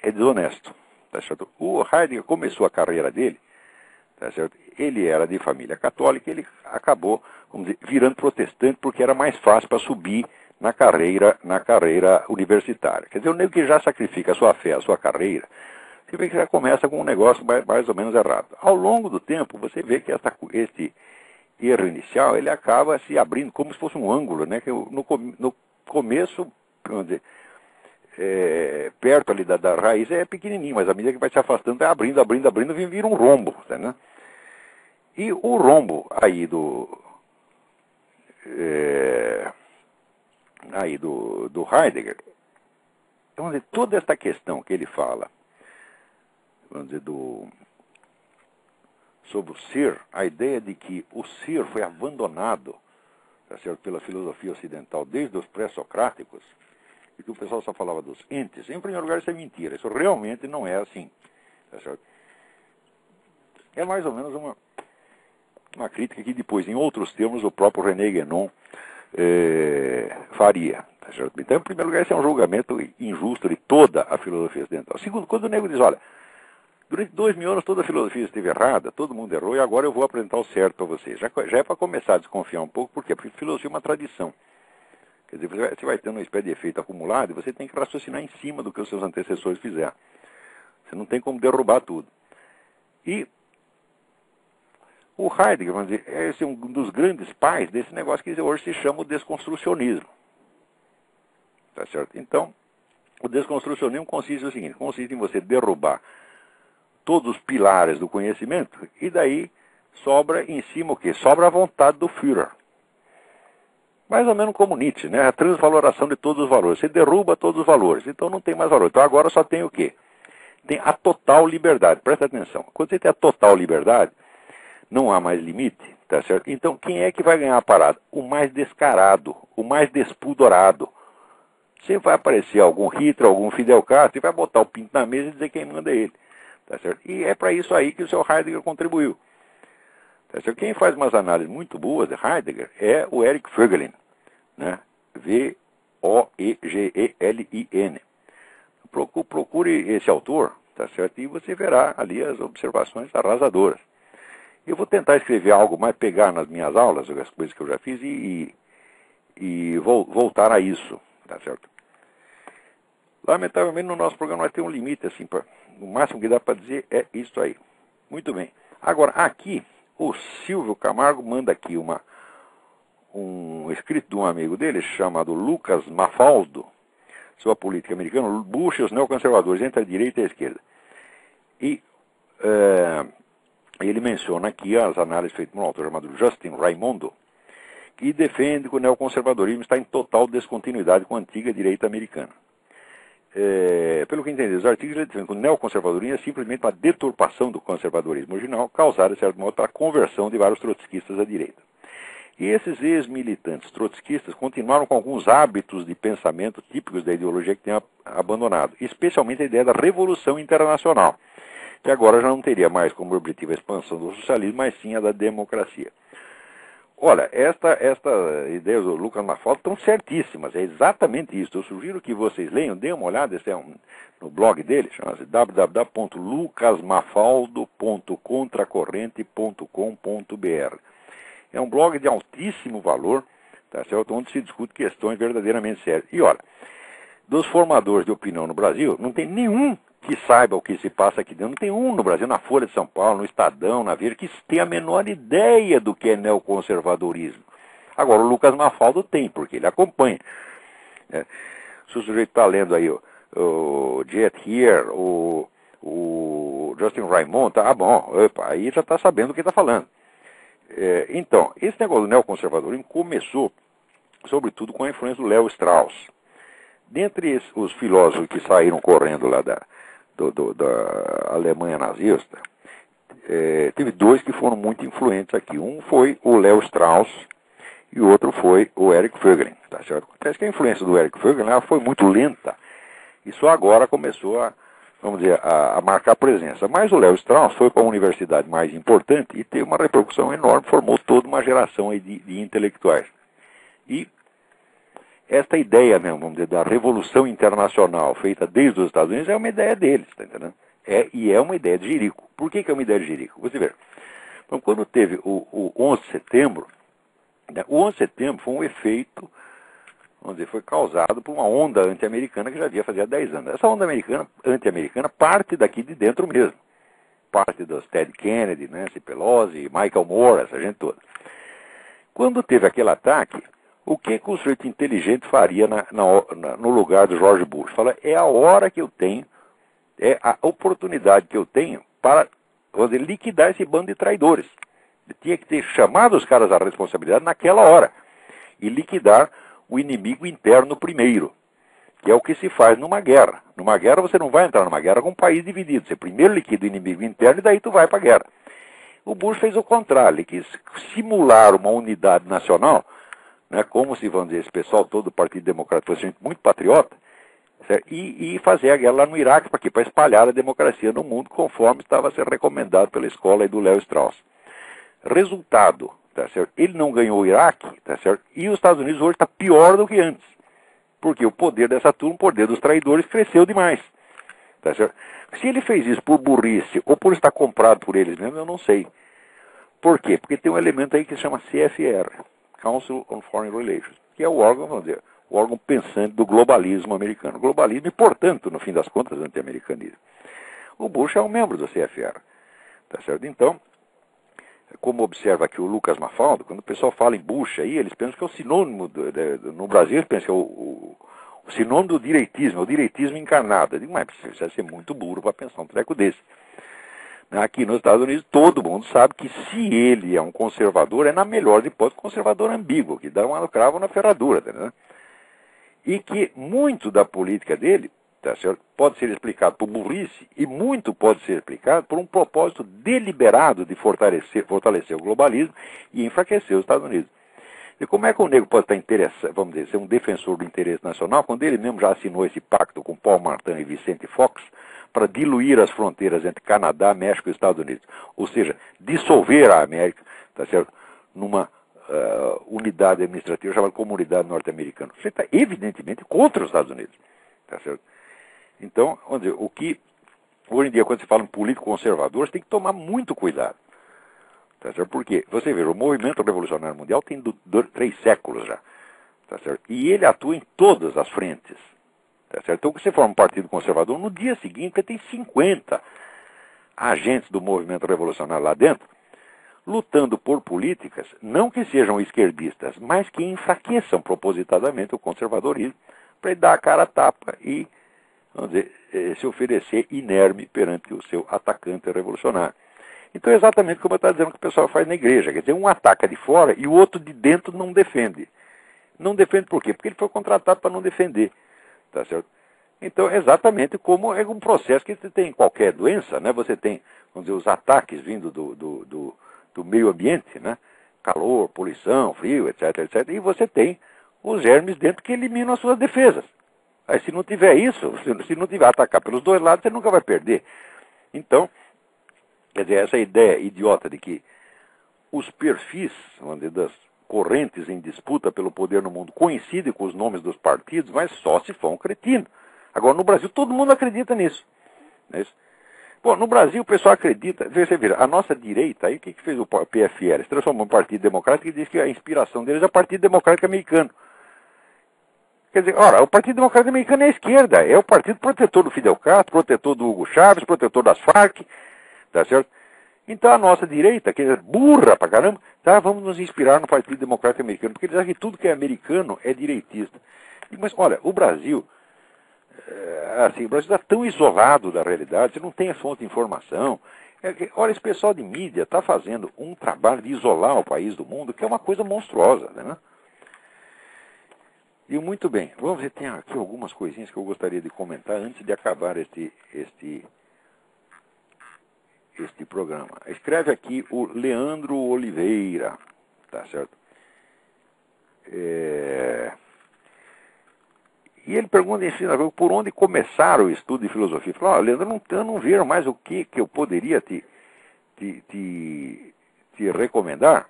é desonesto, tá certo? O Heidegger começou a carreira dele, tá certo? Ele era de família católica, ele acabou, vamos dizer, virando protestante porque era mais fácil para subir na carreira universitária. Quer dizer, o nego que já sacrifica a sua fé, a sua carreira, você vê que já começa com um negócio mais ou menos errado. Ao longo do tempo, você vê que esse erro inicial, ele acaba se abrindo como se fosse um ângulo, né? Que no começo, vamos dizer, perto ali da raiz é pequenininho, mas à medida que vai se afastando, vai abrindo, vira um rombo, né? E o rombo aí do Heidegger, vamos dizer, toda essa questão que ele fala, vamos dizer, sobre o ser, a ideia de que o ser foi abandonado, tá certo, pela filosofia ocidental desde os pré-socráticos, e que o pessoal só falava dos entes. Em primeiro lugar, isso é mentira. Isso realmente não é assim. Tá certo? É mais ou menos uma crítica que depois, em outros termos, o próprio René Guénon faria. Tá certo? Então, em primeiro lugar, esse é um julgamento injusto de toda a filosofia ocidental. Segundo, quando o nego diz, olha, Durante 2000 anos toda a filosofia esteve errada, todo mundo errou, e agora eu vou apresentar o certo para vocês. Já é para começar a desconfiar um pouco, por quê? Porque filosofia é uma tradição. Quer dizer, você vai tendo uma espécie de efeito acumulado e você tem que raciocinar em cima do que os seus antecessores fizeram. Você não tem como derrubar tudo. E o Heidegger, vamos dizer, é esse um dos grandes pais desse negócio que hoje se chama o desconstrucionismo. Tá certo? Então, o desconstrucionismo consiste no seguinte, consiste em você derrubar todos os pilares do conhecimento e daí sobra em cima o quê? Sobra a vontade do Führer. Mais ou menos como Nietzsche, né? A transvaloração de todos os valores. Você derruba todos os valores, então não tem mais valor. Então agora só tem o quê? Tem a total liberdade. Presta atenção. Quando você tem a total liberdade, não há mais limite, tá certo? Então quem é que vai ganhar a parada? O mais descarado, o mais despudorado. Sempre vai aparecer algum Hitler, algum Fidel Castro e vai botar o pinto na mesa e dizer quem manda é ele. Tá certo? E é para isso aí que o seu Heidegger contribuiu. Tá certo? Quem faz umas análises muito boas de Heidegger é o Eric Voegelin, né? Voegelin. Procure esse autor, tá certo? E você verá ali as observações arrasadoras. Eu vou tentar escrever algo mais, pegar nas minhas aulas, as coisas que eu já fiz e voltar a isso, tá certo? Lamentavelmente no nosso programa nós temos um limite, assim, o máximo que dá para dizer é isso aí. Muito bem. Agora, aqui, o Silvio Camargo manda aqui um escrito de um amigo dele, chamado Lucas Mafaldo, sobre a política americana, Bush e os neoconservadores, entre a direita e a esquerda. E ele menciona aqui as análises feitas por um autor chamado Justin Raimondo, que defende que o neoconservadorismo está em total descontinuidade com a antiga direita americana. Pelo que entendi, os artigos ele defende que o neoconservadorismo é simplesmente uma deturpação do conservadorismo original, causada, de certo modo, pela conversão de vários trotskistas à direita. E esses ex-militantes trotskistas continuaram com alguns hábitos de pensamento típicos da ideologia que tinham abandonado, especialmente a ideia da revolução internacional, que agora já não teria mais como objetivo a expansão do socialismo, mas sim a da democracia. Olha, esta ideias do Lucas Mafaldo estão certíssimas, é exatamente isso. Eu sugiro que vocês leiam, deem uma olhada, esse é no blog dele, chama-se www.lucasmafaldo.contracorrente.com.br. É um blog de altíssimo valor, tá certo? Onde se discute questões verdadeiramente sérias. E olha, dos formadores de opinião no Brasil, não tem nenhum que saiba o que se passa aqui dentro. Não tem um no Brasil, na Folha de São Paulo, no Estadão, na Veja, que tem a menor ideia do que é neoconservadorismo. Agora, o Lucas Mafaldo tem, porque ele acompanha. Se o sujeito está lendo aí o Jet Here, o Justin Raimondo, tá bom, opa, aí já está sabendo o que está falando. Então, esse negócio do neoconservadorismo começou, sobretudo, com a influência do Léo Strauss. Dentre os filósofos que saíram correndo lá da Alemanha nazista, teve dois que foram muito influentes aqui. Um foi o Léo Strauss e o outro foi o Eric Voegelin. Tá certo? Acontece que a influência do Eric Voegelin foi muito lenta e só agora começou a marcar presença. Mas o Léo Strauss foi para a universidade mais importante e teve uma repercussão enorme, formou toda uma geração aí de intelectuais. E esta ideia mesmo, vamos dizer, da revolução internacional feita desde os Estados Unidos é uma ideia deles, tá entendendo? E é uma ideia de Jerico. Por que é uma ideia de Jerico? Você vê. Então, quando teve o 11 de setembro, né, o 11 de setembro foi um efeito, vamos dizer, foi causado por uma onda anti-americana que já havia fazia 10 anos. Essa onda anti-americana parte daqui de dentro mesmo. Parte dos Ted Kennedy, Nancy Pelosi, Michael Moore, essa gente toda. Quando teve aquele ataque, o que o sujeito inteligente faria no lugar do George Bush? Fala, é a hora que eu tenho, é a oportunidade que eu tenho para liquidar esse bando de traidores. Eu tinha que ter chamado os caras à responsabilidade naquela hora e liquidar o inimigo interno primeiro, que é o que se faz numa guerra. Numa guerra você não vai entrar numa guerra com um país dividido. Você primeiro liquida o inimigo interno e daí tu vai para a guerra. O Bush fez o contrário, ele quis simular uma unidade nacional, né, como se, vamos dizer, esse pessoal todo do Partido Democrata fosse gente muito patriota, e fazer a guerra lá no Iraque, para quê? Para espalhar a democracia no mundo, conforme estava a ser recomendado pela escola aí do Léo Strauss. Resultado, tá certo? Ele não ganhou o Iraque, tá certo? E os Estados Unidos hoje está pior do que antes, porque o poder dessa turma, o poder dos traidores, cresceu demais. Tá certo? Se ele fez isso por burrice ou por estar comprado por eles mesmos, eu não sei. Por quê? Porque tem um elemento aí que se chama CFR, Council on Foreign Relations, que é o órgão, vamos dizer, o órgão pensante do globalismo americano. Globalismo e, portanto, no fim das contas, anti-americanismo. O Bush é um membro do CFR. Tá certo? Então, como observa aqui o Lucas Mafaldo, quando o pessoal fala em Bush aí, eles pensam que é o sinônimo, no Brasil eles pensam que é o sinônimo do direitismo, é o direitismo encarnado. Eu digo, mas precisa ser muito burro para pensar um treco desse. Aqui nos Estados Unidos, todo mundo sabe que se ele é um conservador, é na melhor hipótese conservador ambíguo, que dá um cravo na ferradura. Tá, e que muito da política dele, tá certo, pode ser explicado por burrice e muito pode ser explicado por um propósito deliberado de fortalecer o globalismo e enfraquecer os Estados Unidos. E como é que o negro pode estar interessado, vamos dizer, ser um defensor do interesse nacional, quando ele mesmo já assinou esse pacto com Paul Martin e Vicente Fox para diluir as fronteiras entre Canadá, México e Estados Unidos? Ou seja, dissolver a América, tá certo, numa unidade administrativa chamada Comunidade Norte-Americana. Você está evidentemente contra os Estados Unidos, tá certo? Então, vamos dizer, o que hoje em dia, quando se fala em político conservador, você tem que tomar muito cuidado. Tá certo? Porque, você veja, o movimento revolucionário mundial tem 3 séculos já. Tá certo? E ele atua em todas as frentes. Tá certo? Então, se você for um partido conservador, no dia seguinte você tem 50 agentes do movimento revolucionário lá dentro, lutando por políticas, não que sejam esquerdistas, mas que enfraqueçam propositadamente o conservadorismo, para ele dar a cara a tapa e, vamos dizer, se oferecer inerme perante o seu atacante revolucionário. Então é exatamente como eu estava dizendo que o pessoal faz na igreja. Quer dizer, um ataca de fora e o outro de dentro não defende. Não defende por quê? Porque ele foi contratado para não defender. Tá certo? Então é exatamente como é um processo que você tem em qualquer doença, né? Você tem, vamos dizer, os ataques vindo do meio ambiente, né? Calor, poluição, frio, etc, etc. E você tem os germes dentro que eliminam as suas defesas. Aí se não tiver isso, se não tiver atacar pelos dois lados, você nunca vai perder. Então, quer dizer, essa ideia idiota de que os perfis, vamos dizer, das correntes em disputa pelo poder no mundo coincidem com os nomes dos partidos, mas só se for um cretino. Agora, no Brasil, todo mundo acredita nisso. Não é isso? Bom, no Brasil, o pessoal acredita... Você vê, a nossa direita, aí, o que fez o PFL? Se transformou em Partido Democrático e diz que a inspiração deles é o Partido Democrático Americano. Quer dizer, ora, o Partido Democrático Americano é a esquerda, é o partido protetor do Fidel Castro, protetor do Hugo Chávez, protetor das Farc, tá certo? Então a nossa direita, que é burra pra caramba, tá, vamos nos inspirar no Partido Democrático Americano, porque eles acham que tudo que é americano é direitista. Mas, olha, o Brasil está tão isolado da realidade, você não tem a fonte de informação. Olha, esse pessoal de mídia está fazendo um trabalho de isolar o país do mundo, que é uma coisa monstruosa, né? E muito bem, vamos ver, tem aqui algumas coisinhas que eu gostaria de comentar antes de acabar este programa. Escreve aqui o Leandro Oliveira, tá certo? E ele pergunta em por onde começar o estudo de filosofia. Fala, Leandro, eu não vejo mais o que eu poderia te recomendar,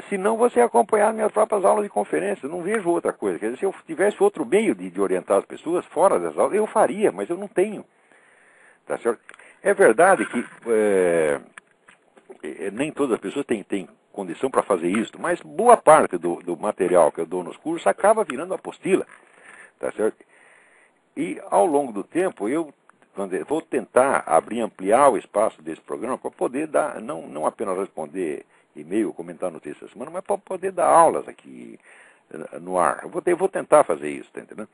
se não você acompanhar minhas próprias aulas de conferência. Eu não vejo outra coisa. Quer dizer, se eu tivesse outro meio de orientar as pessoas fora das aulas, eu faria, mas eu não tenho. Tá certo? É verdade que nem todas as pessoas têm condição para fazer isso, mas boa parte do material que eu dou nos cursos acaba virando apostila. Tá certo? E ao longo do tempo eu vou tentar ampliar o espaço desse programa para poder dar, não apenas responder e-mail, comentar notícias da semana, mas para poder dar aulas aqui no ar. Eu vou tentar fazer isso, tá entendendo?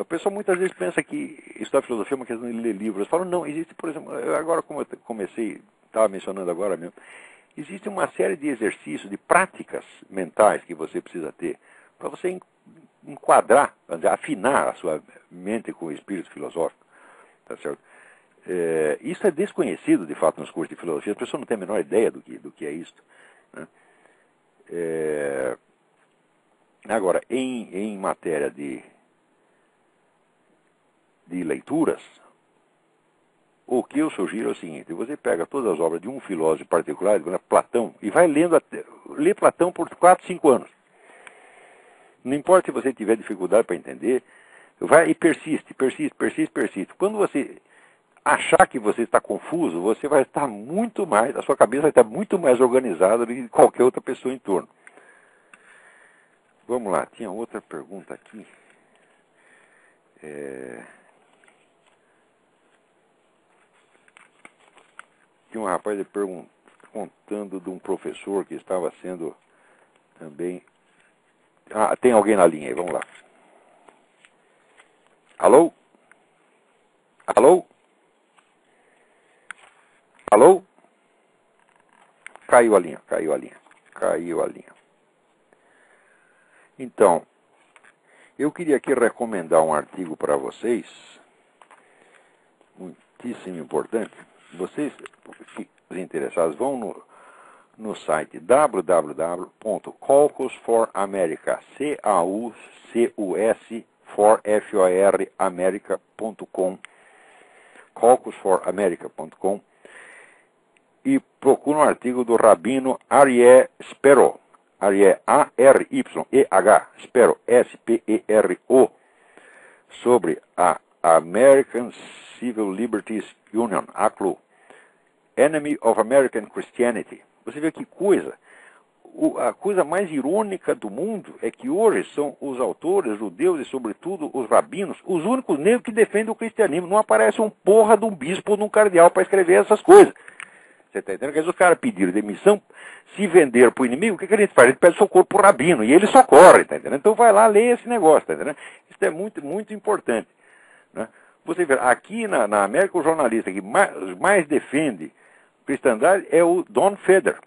O pessoal muitas vezes pensa que estudar filosofia é uma questão de ler livros. Eu falo, não, existe, por exemplo, agora como eu estava mencionando agora mesmo, existe uma série de exercícios, de práticas mentais que você precisa ter para você enquadrar, afinar a sua mente com o espírito filosófico. Tá certo? Isso é desconhecido, de fato, nos cursos de filosofia. As pessoas não têm a menor ideia do que é isso. Né? Agora, em matéria de leituras, o que eu sugiro é o seguinte: você pega todas as obras de um filósofo particular, Platão, e vai lê Platão por 4, 5 anos. Não importa se você tiver dificuldade para entender, Vai e persiste, persiste, persiste, persiste. Quando você achar que você está confuso, você vai estar muito mais, a sua cabeça vai estar muito mais organizada do que qualquer outra pessoa em torno. Vamos lá, tinha outra pergunta aqui. Tinha um rapaz contando de um professor que estava sendo também... Ah, tem alguém na linha aí, vamos lá. Alô? Alô? Alô? Caiu a linha, caiu a linha, caiu a linha. Então, eu queria aqui recomendar um artigo para vocês, muitíssimo importante. Vocês, os interessados, vão no site www.caucus4America, C-A-U-C-U-S for F-O-R America.com, caucus4America.com, e procura um artigo do Rabino Aryeh Spero, Aryeh A-R-Y-E-H, Spero, S-P-E-R-O, sobre a American Civil Liberties Union, ACLU, Enemy of American Christianity. Você vê que coisa. A coisa mais irônica do mundo é que hoje são os autores judeus e, sobretudo, os rabinos, os únicos negros que defendem o cristianismo. Não aparece um porra de um bispo ou de um cardeal para escrever essas coisas. Você está entendendo? Quer dizer, os caras pediram demissão, se venderam para o inimigo, o que a gente faz? A gente pede socorro para o rabino, e ele socorre, está entendendo? Então vai lá ler esse negócio, está entendendo? Isso é muito, muito importante. Né? Você vê, aqui na América, o jornalista que mais defende cristandade é o Don Feder,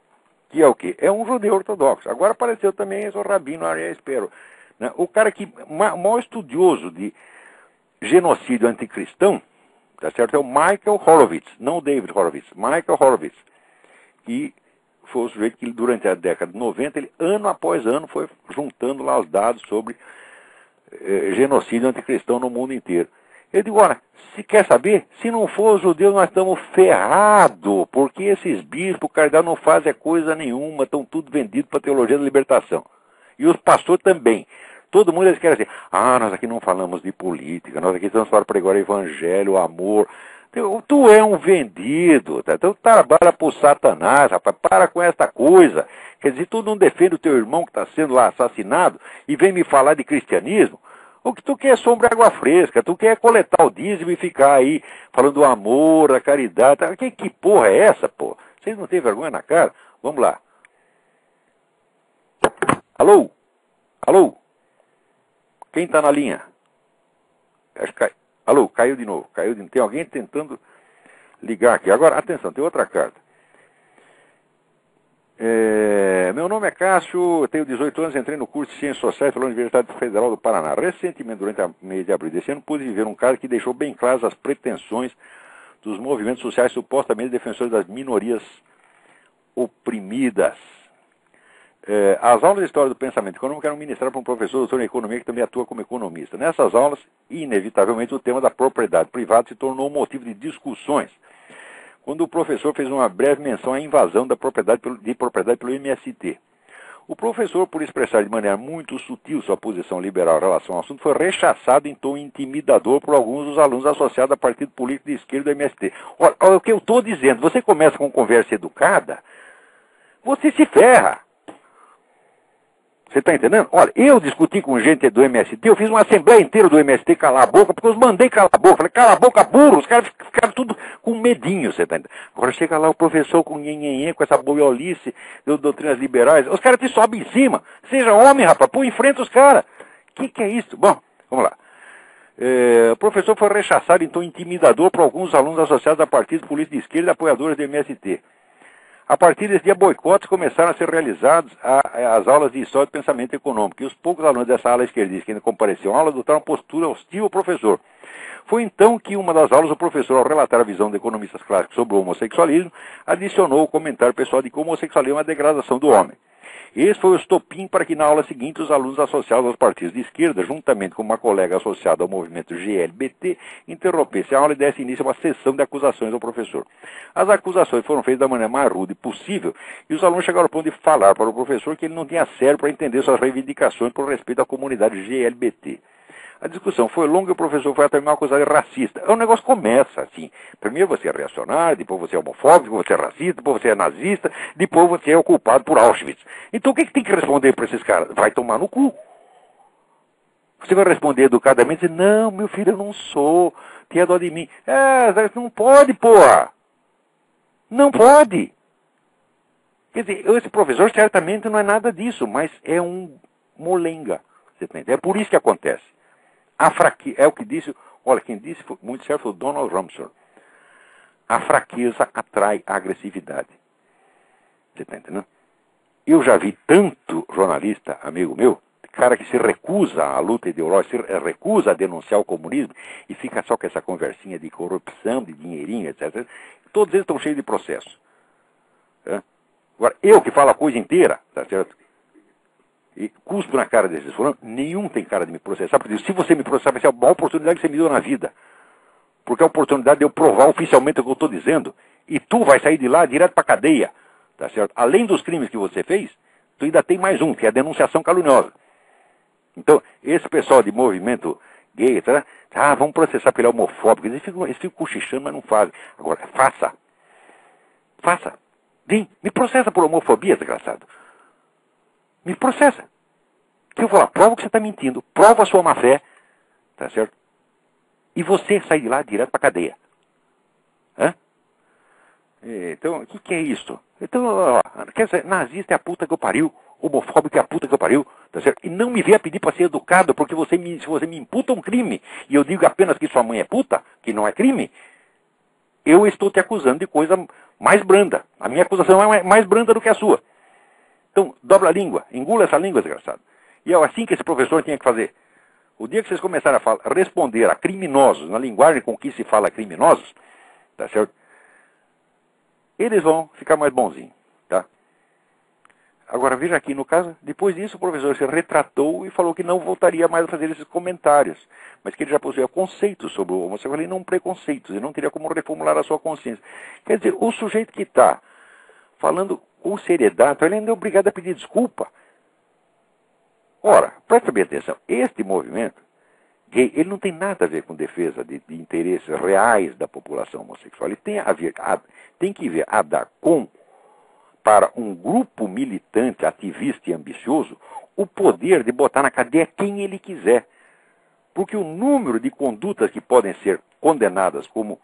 que é o quê? É um judeu ortodoxo. Agora apareceu também esse rabino Aryeh Spero. Né? O cara que maior estudioso de genocídio anticristão, tá certo? É o Michael Horowitz, não o David Horowitz, Michael Horowitz, que foi o sujeito que durante a década de 90, ele ano após ano foi juntando lá os dados sobre genocídio anticristão no mundo inteiro. Eu digo, olha, se quer saber, se não for os judeus, nós estamos ferrados, porque esses bispos, cardeal, não fazem coisa nenhuma, estão tudo vendidos para a teologia da libertação. E os pastores também. Todo mundo eles querem dizer, nós aqui não falamos de política, nós aqui estamos para pregar o evangelho, o amor. Tu é um vendido, tá? Tu trabalha para o Satanás, rapaz, para com esta coisa. Quer dizer, tu não defende o teu irmão que está sendo lá assassinado e vem me falar de cristianismo? O que tu quer é sombra e água fresca, tu quer coletar o dízimo e ficar aí falando do amor, da caridade. Tá? Que porra é essa, pô? Vocês não têm vergonha na cara? Vamos lá. Alô? Alô? Quem está na linha? Alô, caiu de novo. Tem alguém tentando ligar aqui. Agora, atenção, tem outra carta. Meu nome é Cássio, tenho 18 anos, entrei no curso de Ciências Sociais pela Universidade Federal do Paraná. Recentemente, durante o mês de abril desse ano, pude viver um caso que deixou bem claras as pretensões dos movimentos sociais supostamente defensores das minorias oprimidas. As aulas de História do Pensamento Econômico eram ministradas por um professor doutor em Economia que também atua como economista. Nessas aulas, inevitavelmente, o tema da propriedade privada se tornou um motivo de discussões, quando o professor fez uma breve menção à invasão de propriedade pelo MST. O professor, por expressar de maneira muito sutil sua posição liberal em relação ao assunto, foi rechaçado em tom intimidador por alguns dos alunos associados a partido político de esquerda do MST. Olha o que eu estou dizendo, você começa com conversa educada, você se ferra. Você está entendendo? Olha, eu discuti com gente do MST, eu fiz uma assembleia inteira do MST calar a boca, porque eu os mandei calar a boca. Falei, cala a boca, burro, os caras ficaram tudo com medinho, você está entendendo? Agora chega lá o professor com nhenhenhen, com essa boiolice de doutrinas liberais, os caras te sobem em cima. Seja homem, rapaz, põe em frente os caras. Que é isso? Bom, vamos lá. O professor foi rechaçado em tom intimidador por alguns alunos associados a partidos políticos de esquerda e apoiadores do MST. A partir desse dia, boicotes começaram a ser realizados às aulas de História do Pensamento Econômico, e os poucos alunos dessa ala esquerdista que ainda compareciam à aula adotaram uma postura hostil ao professor. Foi então que, em uma das aulas, o professor, ao relatar a visão de economistas clássicos sobre o homossexualismo, adicionou o comentário pessoal de que o homossexualismo é uma degradação do homem. Esse foi o estopim para que, na aula seguinte, os alunos associados aos partidos de esquerda, juntamente com uma colega associada ao movimento GLBT, interrompessem a aula e dessem início a uma sessão de acusações ao professor. As acusações foram feitas da maneira mais rude possível, e os alunos chegaram ao ponto de falar para o professor que ele não tinha cérebro para entender suas reivindicações por respeito à comunidade GLBT. A discussão foi longa e o professor foi até uma coisa racista. O negócio começa assim. Primeiro você é reacionário, depois você é homofóbico, depois você é racista, depois você é nazista, depois você é o culpado por Auschwitz. Então o que tem que responder para esses caras? Vai tomar no cu. Você vai responder educadamente e dizer, não, meu filho, eu não sou, tenha dó de mim. Não pode, porra. Não pode. Quer dizer, esse professor certamente não é nada disso, mas é um molenga. Você entende? É por isso que acontece. É o que disse, olha, quem disse foi muito certo foi o Donald Rumsfeld. A fraqueza atrai a agressividade. Você está entendendo? Eu já vi tanto jornalista, amigo meu, cara que se recusa à luta ideológica, se recusa a denunciar o comunismo e fica só com essa conversinha de corrupção, de dinheirinho, etc. Todos eles estão cheios de processo. Agora, eu que falo a coisa inteira, tá certo? E cuspo na cara desses fulanos, nenhum tem cara de me processar, porque se você me processar, vai ser a maior oportunidade que você me deu na vida. Porque é a oportunidade de eu provar oficialmente o que eu estou dizendo. E tu vai sair de lá direto para a cadeia, tá certo? Além dos crimes que você fez, tu ainda tem mais um, que é a denunciação caluniosa. Então, esse pessoal de movimento gay, tá? Vamos processar pelo homofóbico. Eles ficam cochichando, mas não fazem. Agora, faça. Vem, me processa por homofobia, desgraçado. Me processa. Que eu vou lá, prova que você está mentindo, prova a sua má fé, tá certo? E você sai de lá direto para a cadeia. Então, o que é isso? Então, ó, quer dizer, nazista é a puta que eu pariu, homofóbico é a puta que eu pariu, tá certo? E não me venha pedir para ser educado, porque se você me imputa um crime, e eu digo apenas que sua mãe é puta, que não é crime, eu estou te acusando de coisa mais branda. A minha acusação é mais branda do que a sua. Então, dobra a língua, engula essa língua, desgraçado. E é assim que esse professor tinha que fazer. O dia que vocês começarem a responder a criminosos, na linguagem com que se fala criminosos, tá certo? Eles vão ficar mais bonzinhos, tá? Agora, veja aqui, no caso, depois disso o professor se retratou e falou que não voltaria mais a fazer esses comentários, mas que ele já possuía conceitos sobre o homossexualismo e não preconceitos, e não teria como reformular a sua consciência. Quer dizer, o sujeito que está falando com seriedade, ele ainda é obrigado a pedir desculpa. Ora, preste bem atenção, este movimento gay, ele não tem nada a ver com defesa de interesses reais da população homossexual. Ele tem que ver a dar para um grupo militante, ativista e ambicioso, o poder de botar na cadeia quem ele quiser. Porque o número de condutas que podem ser condenadas como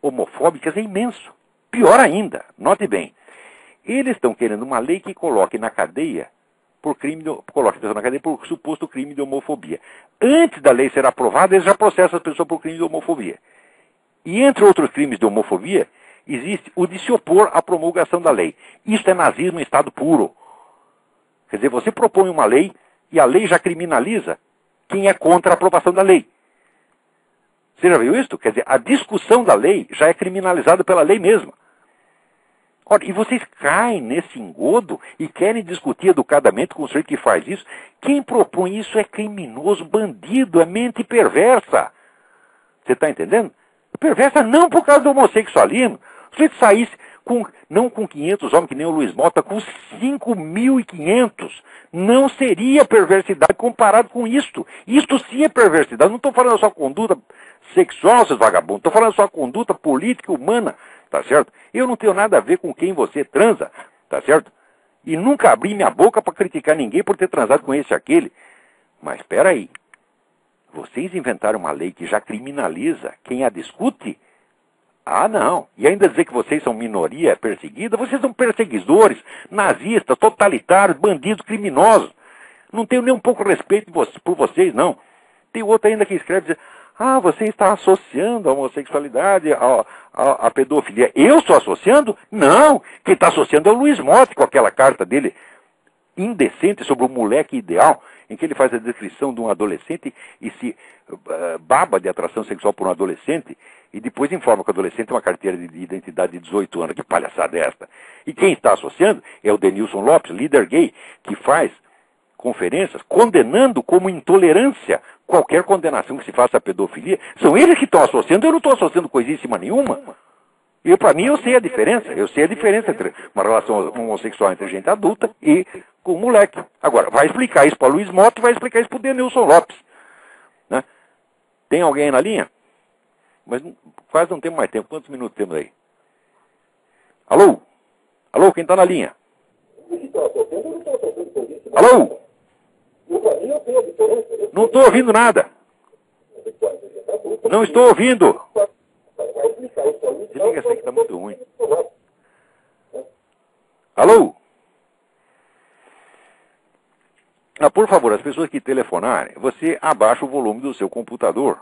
homofóbicas é imenso. Pior ainda, note bem, eles estão querendo uma lei que coloque na cadeia coloque a pessoa na cadeia por suposto crime de homofobia. Antes da lei ser aprovada, eles já processam a pessoa por crime de homofobia. E entre outros crimes de homofobia, existe o de se opor à promulgação da lei. Isso é nazismo em estado puro. Quer dizer, você propõe uma lei e a lei já criminaliza quem é contra a aprovação da lei. Você já viu isso? Quer dizer, a discussão da lei já é criminalizada pela lei mesma. Ora, e vocês caem nesse engodo e querem discutir educadamente com o sujeito que faz isso. Quem propõe isso é criminoso, bandido, é mente perversa. Você está entendendo? Perversa não por causa do homossexualismo. Se o sujeito saísse não com 500 homens, que nem o Luiz Mota, com 5.500, não seria perversidade comparado com isto. Isto sim é perversidade. Não estou falando da sua conduta sexual, seus vagabundos. Estou falando da sua conduta política humana. Tá certo? Eu não tenho nada a ver com quem você transa, tá certo? E nunca abri minha boca para criticar ninguém por ter transado com esse ou aquele. Mas espera aí. Vocês inventaram uma lei que já criminaliza quem a discute? Ah, não. E ainda dizer que vocês são minoria perseguida? Vocês são perseguidores, nazistas, totalitários, bandidos, criminosos. Não tenho nem um pouco respeito por vocês, não. Tem outro ainda que escreve diz, você está associando a homossexualidade à pedofilia. Eu estou associando? Não. Quem está associando é o Luiz Motti com aquela carta dele indecente sobre o moleque ideal, em que ele faz a descrição de um adolescente e se baba de atração sexual por um adolescente e depois informa que o adolescente tem uma carteira de identidade de 18 anos. Que palhaçada é esta? E quem está associando é o Denilson Lopes, líder gay, que faz conferências condenando como intolerância qualquer condenação que se faça à pedofilia. São eles que estão associando, eu não estou associando coisíssima nenhuma. E para mim eu sei a diferença. Eu sei a diferença entre uma relação homossexual entre gente adulta e com um moleque. Agora, vai explicar isso para Luiz Mota e vai explicar isso para o Denilson Lopes. Né? Tem alguém aí na linha? Mas quase não temos mais tempo. Quantos minutos temos aí? Alô? Alô, quem está na linha? Alô? Não estou ouvindo nada. Não estou ouvindo. Desliga essa aqui, está muito ruim. Alô? Por favor, as pessoas que telefonarem, você abaixa o volume do seu computador.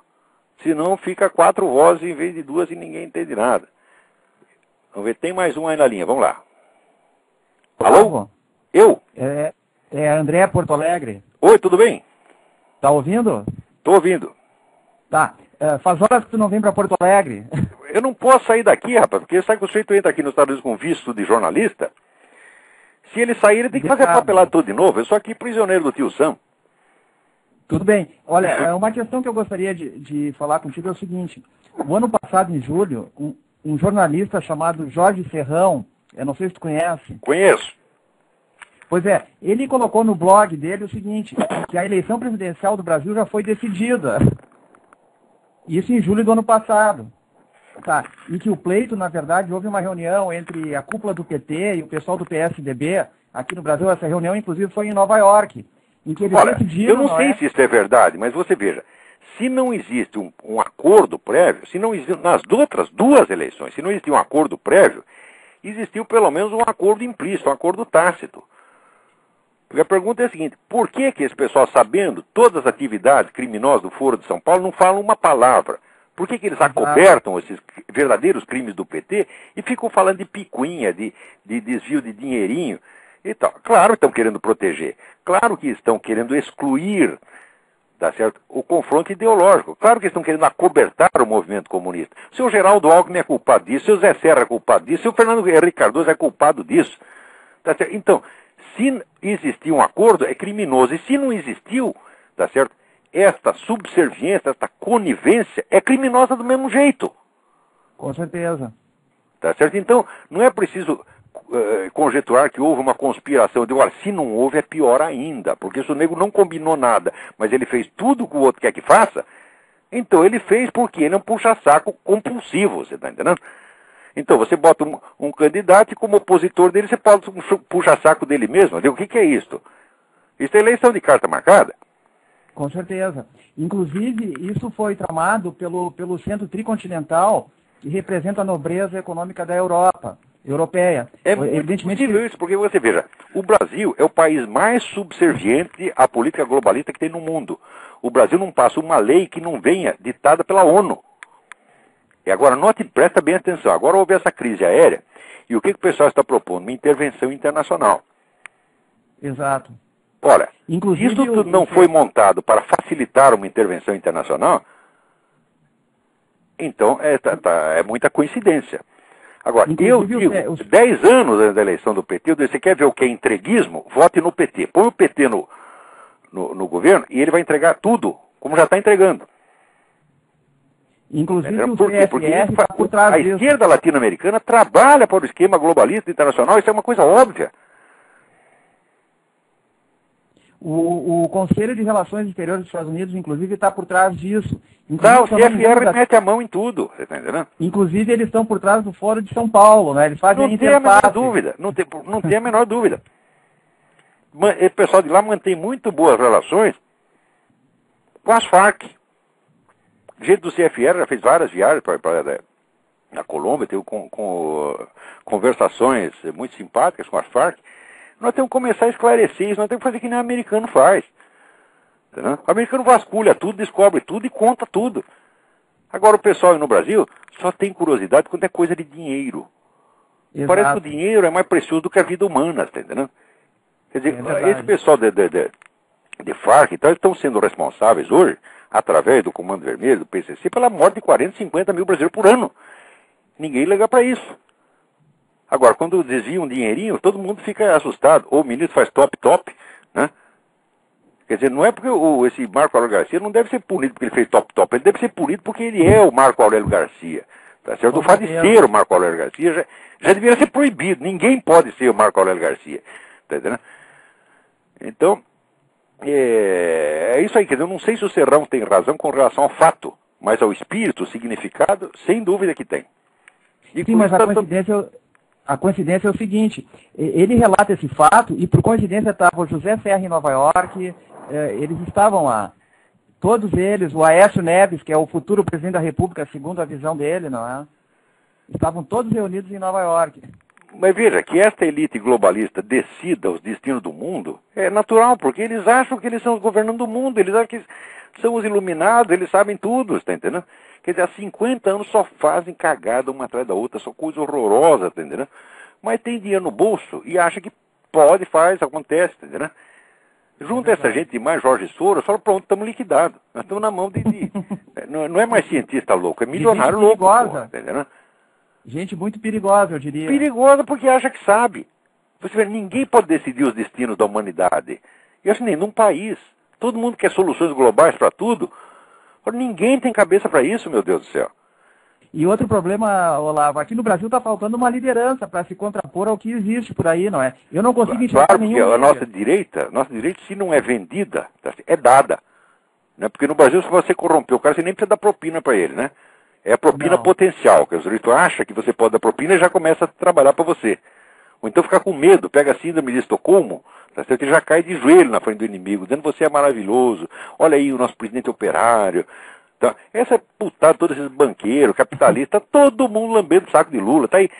Senão fica 4 vozes em vez de 2 e ninguém entende nada. Vamos ver, tem mais um aí na linha, vamos lá. Alô? Eu? É André, Porto Alegre. Oi, tudo bem? Tá ouvindo? Tô ouvindo. Tá. Faz horas que tu não vem para Porto Alegre. Eu não posso sair daqui, rapaz, porque sabe que o sujeito entra aqui nos Estados Unidos com visto de jornalista. Se ele sair, ele tem que fazer a papelada tudo de novo. Eu sou aqui prisioneiro do tio Sam. Tudo bem. Olha, uma questão que eu gostaria de falar contigo é o seguinte. O ano passado, em julho, um jornalista chamado Jorge Serrão, eu não sei se tu conhece. Conheço. Pois é, ele colocou no blog dele o seguinte, que a eleição presidencial do Brasil já foi decidida. Isso em julho do ano passado. Tá. E que o pleito, na verdade, houve uma reunião entre a cúpula do PT e o pessoal do PSDB aqui no Brasil. Essa reunião, inclusive, foi em Nova York. Em que eles decidiram, eu não sei se isso é verdade, mas você veja, se não existe um acordo prévio, se não existe, nas outras 2 eleições, se não existe um acordo prévio, existiu pelo menos um acordo implícito, um acordo tácito. Porque a pergunta é a seguinte, por que esse pessoal, sabendo todas as atividades criminosas do Foro de São Paulo, não falam uma palavra? Por que eles acobertam esses verdadeiros crimes do PT e ficam falando de picuinha, de desvio de dinheirinho e tal? Claro que estão querendo proteger. Claro que estão querendo excluir, tá certo, o confronto ideológico. Claro que estão querendo acobertar o movimento comunista. O seu Geraldo Alckmin é culpado disso, o seu Zé Serra é culpado disso, o seu Fernando Henrique Cardoso é culpado disso. Tá certo? Então, se existir um acordo, é criminoso. E se não existiu, tá certo? Esta subserviência, esta conivência é criminosa do mesmo jeito. Com certeza. Tá certo? Então, não é preciso conjecturar que houve uma conspiração. Eu digo, olha, se não houve é pior ainda, porque se o nego não combinou nada, mas ele fez tudo que o outro quer que faça, então ele fez porque ele é um puxa-saco compulsivo, você está entendendo? Então, você bota um candidato e como opositor dele, você pode puxa-saco dele mesmo. Eu digo, o que é isto? Isso é eleição de carta marcada? Com certeza. Inclusive, isso foi tramado pelo Centro Tricontinental, que representa a nobreza econômica da europeia. É evidentemente possível isso, porque você veja, o Brasil é o país mais subserviente à política globalista que tem no mundo. O Brasil não passa uma lei que não venha ditada pela ONU. E agora, presta bem atenção, agora houve essa crise aérea, e o que o pessoal está propondo? Uma intervenção internacional. Exato. Ora, inclusive, isso tudo não foi montado para facilitar uma intervenção internacional, então é muita coincidência. Agora, eu digo, 10 anos antes da eleição do PT, eu digo, você quer ver o que é entreguismo? Vote no PT. Põe o PT no governo e ele vai entregar tudo, como já está entregando. Inclusive o Porque está por trás a disso. esquerda latino-americana trabalha para o esquema globalista internacional, isso é uma coisa óbvia. O Conselho de Relações Exteriores dos Estados Unidos, inclusive, está por trás disso. Não, o CFR mete a mão em tudo, você está entendendo? Inclusive, eles estão por trás do Fórum de São Paulo, né? Eles fazem não tem a menor dúvida, não tem a menor dúvida. O pessoal de lá mantém muito boas relações com as Farc. O jeito do CFR já fez várias viagens para a Colômbia, teve conversações muito simpáticas com as Farc. Nós temos que começar a esclarecer isso, nós temos que fazer que nem o americano faz. Entendeu? O americano vasculha tudo, descobre tudo e conta tudo. Agora o pessoal aí no Brasil só tem curiosidade quando é coisa de dinheiro. Exato. Parece que o dinheiro é mais precioso do que a vida humana, tá entendendo? Quer dizer, esse pessoal de Farc então, estão sendo responsáveis hoje, através do Comando Vermelho, do PCC, pela morte de 40, 50 mil brasileiros por ano. Ninguém liga para isso. Agora, quando desvia um dinheirinho, todo mundo fica assustado. Ou o ministro faz top, né? Quer dizer, não é porque esse Marco Aurélio Garcia não deve ser punido porque ele fez top, ele deve ser punido porque ele é o Marco Aurélio Garcia. Tá certo? O fato de ser o Marco Aurélio Garcia já deveria ser proibido. Ninguém pode ser o Marco Aurélio Garcia. Tá entendendo? Então, É isso aí, quer dizer, eu não sei se o Serrão tem razão com relação ao fato, mas ao espírito, o significado, sem dúvida que tem. E sim, mas a coincidência é o seguinte, ele relata esse fato e por coincidência estava o José Serra em Nova York, eles estavam lá. Todos eles, o Aécio Neves, que é o futuro presidente da República, segundo a visão dele, não é? Estavam todos reunidos em Nova York. Mas veja, que esta elite globalista decida os destinos do mundo é natural, porque eles acham que eles são os governantes do mundo, eles acham que são os iluminados, eles sabem tudo, está entendendo? Quer dizer, há 50 anos só fazem cagada uma atrás da outra, só coisa horrorosa, está entendendo? Mas tem dinheiro no bolso e acha que pode, faz, acontece, está entendendo? Junta essa gente de mais Jorge Soros, fala, pronto, estamos liquidados. Nós estamos na mão de não é mais cientista louco, é milionário louco. Porra, tá entendendo? Gente muito perigosa, eu diria. Perigosa porque acha que sabe. Você vê, ninguém pode decidir os destinos da humanidade. E assim, nem num país. Todo mundo quer soluções globais para tudo. Ninguém tem cabeça para isso, meu Deus do céu. E outro problema, Olavo, aqui no Brasil está faltando uma liderança para se contrapor ao que existe por aí, não é? Eu não consigo enxergar nenhum. Claro, porque a nossa direita, se não é vendida, é dada. Né? Porque no Brasil, se você corromper o cara, você nem precisa dar propina para ele, né? É a propina potencial, que o sujeito acha que você pode dar propina e já começa a trabalhar para você. Ou então fica com medo, pega a síndrome de Estocolmo, ele já cai de joelho na frente do inimigo, dizendo que você é maravilhoso, olha aí o nosso presidente operário. Então, essa putada, todos esses banqueiros, capitalistas, todo mundo lambendo o saco de Lula. Tá aí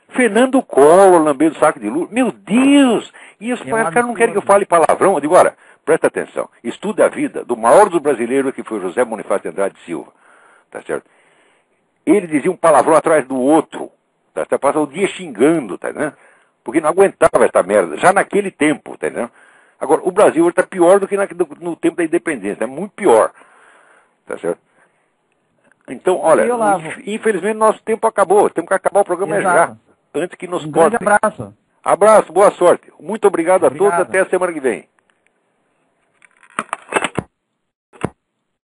Fernando Collor lambendo o saco de Lula. Meu Deus! E os caras não querem que eu fale palavrão. Eu digo, olha, presta atenção, estude a vida do maior dos brasileiros, que foi José Bonifácio de Andrade Silva. Tá certo? Ele dizia um palavrão atrás do outro. Tá certo? Passava o dia xingando, tá entendendo? Porque não aguentava essa merda, já naquele tempo, tá entendendo? Agora, o Brasil está pior do que no tempo da independência, é muito pior. Tá certo? Então, olha, infelizmente nosso tempo acabou. Temos que acabar o programa já. Antes que nos cortem. Grande abraço. Abraço, boa sorte. Muito obrigado a todos, até a semana que vem.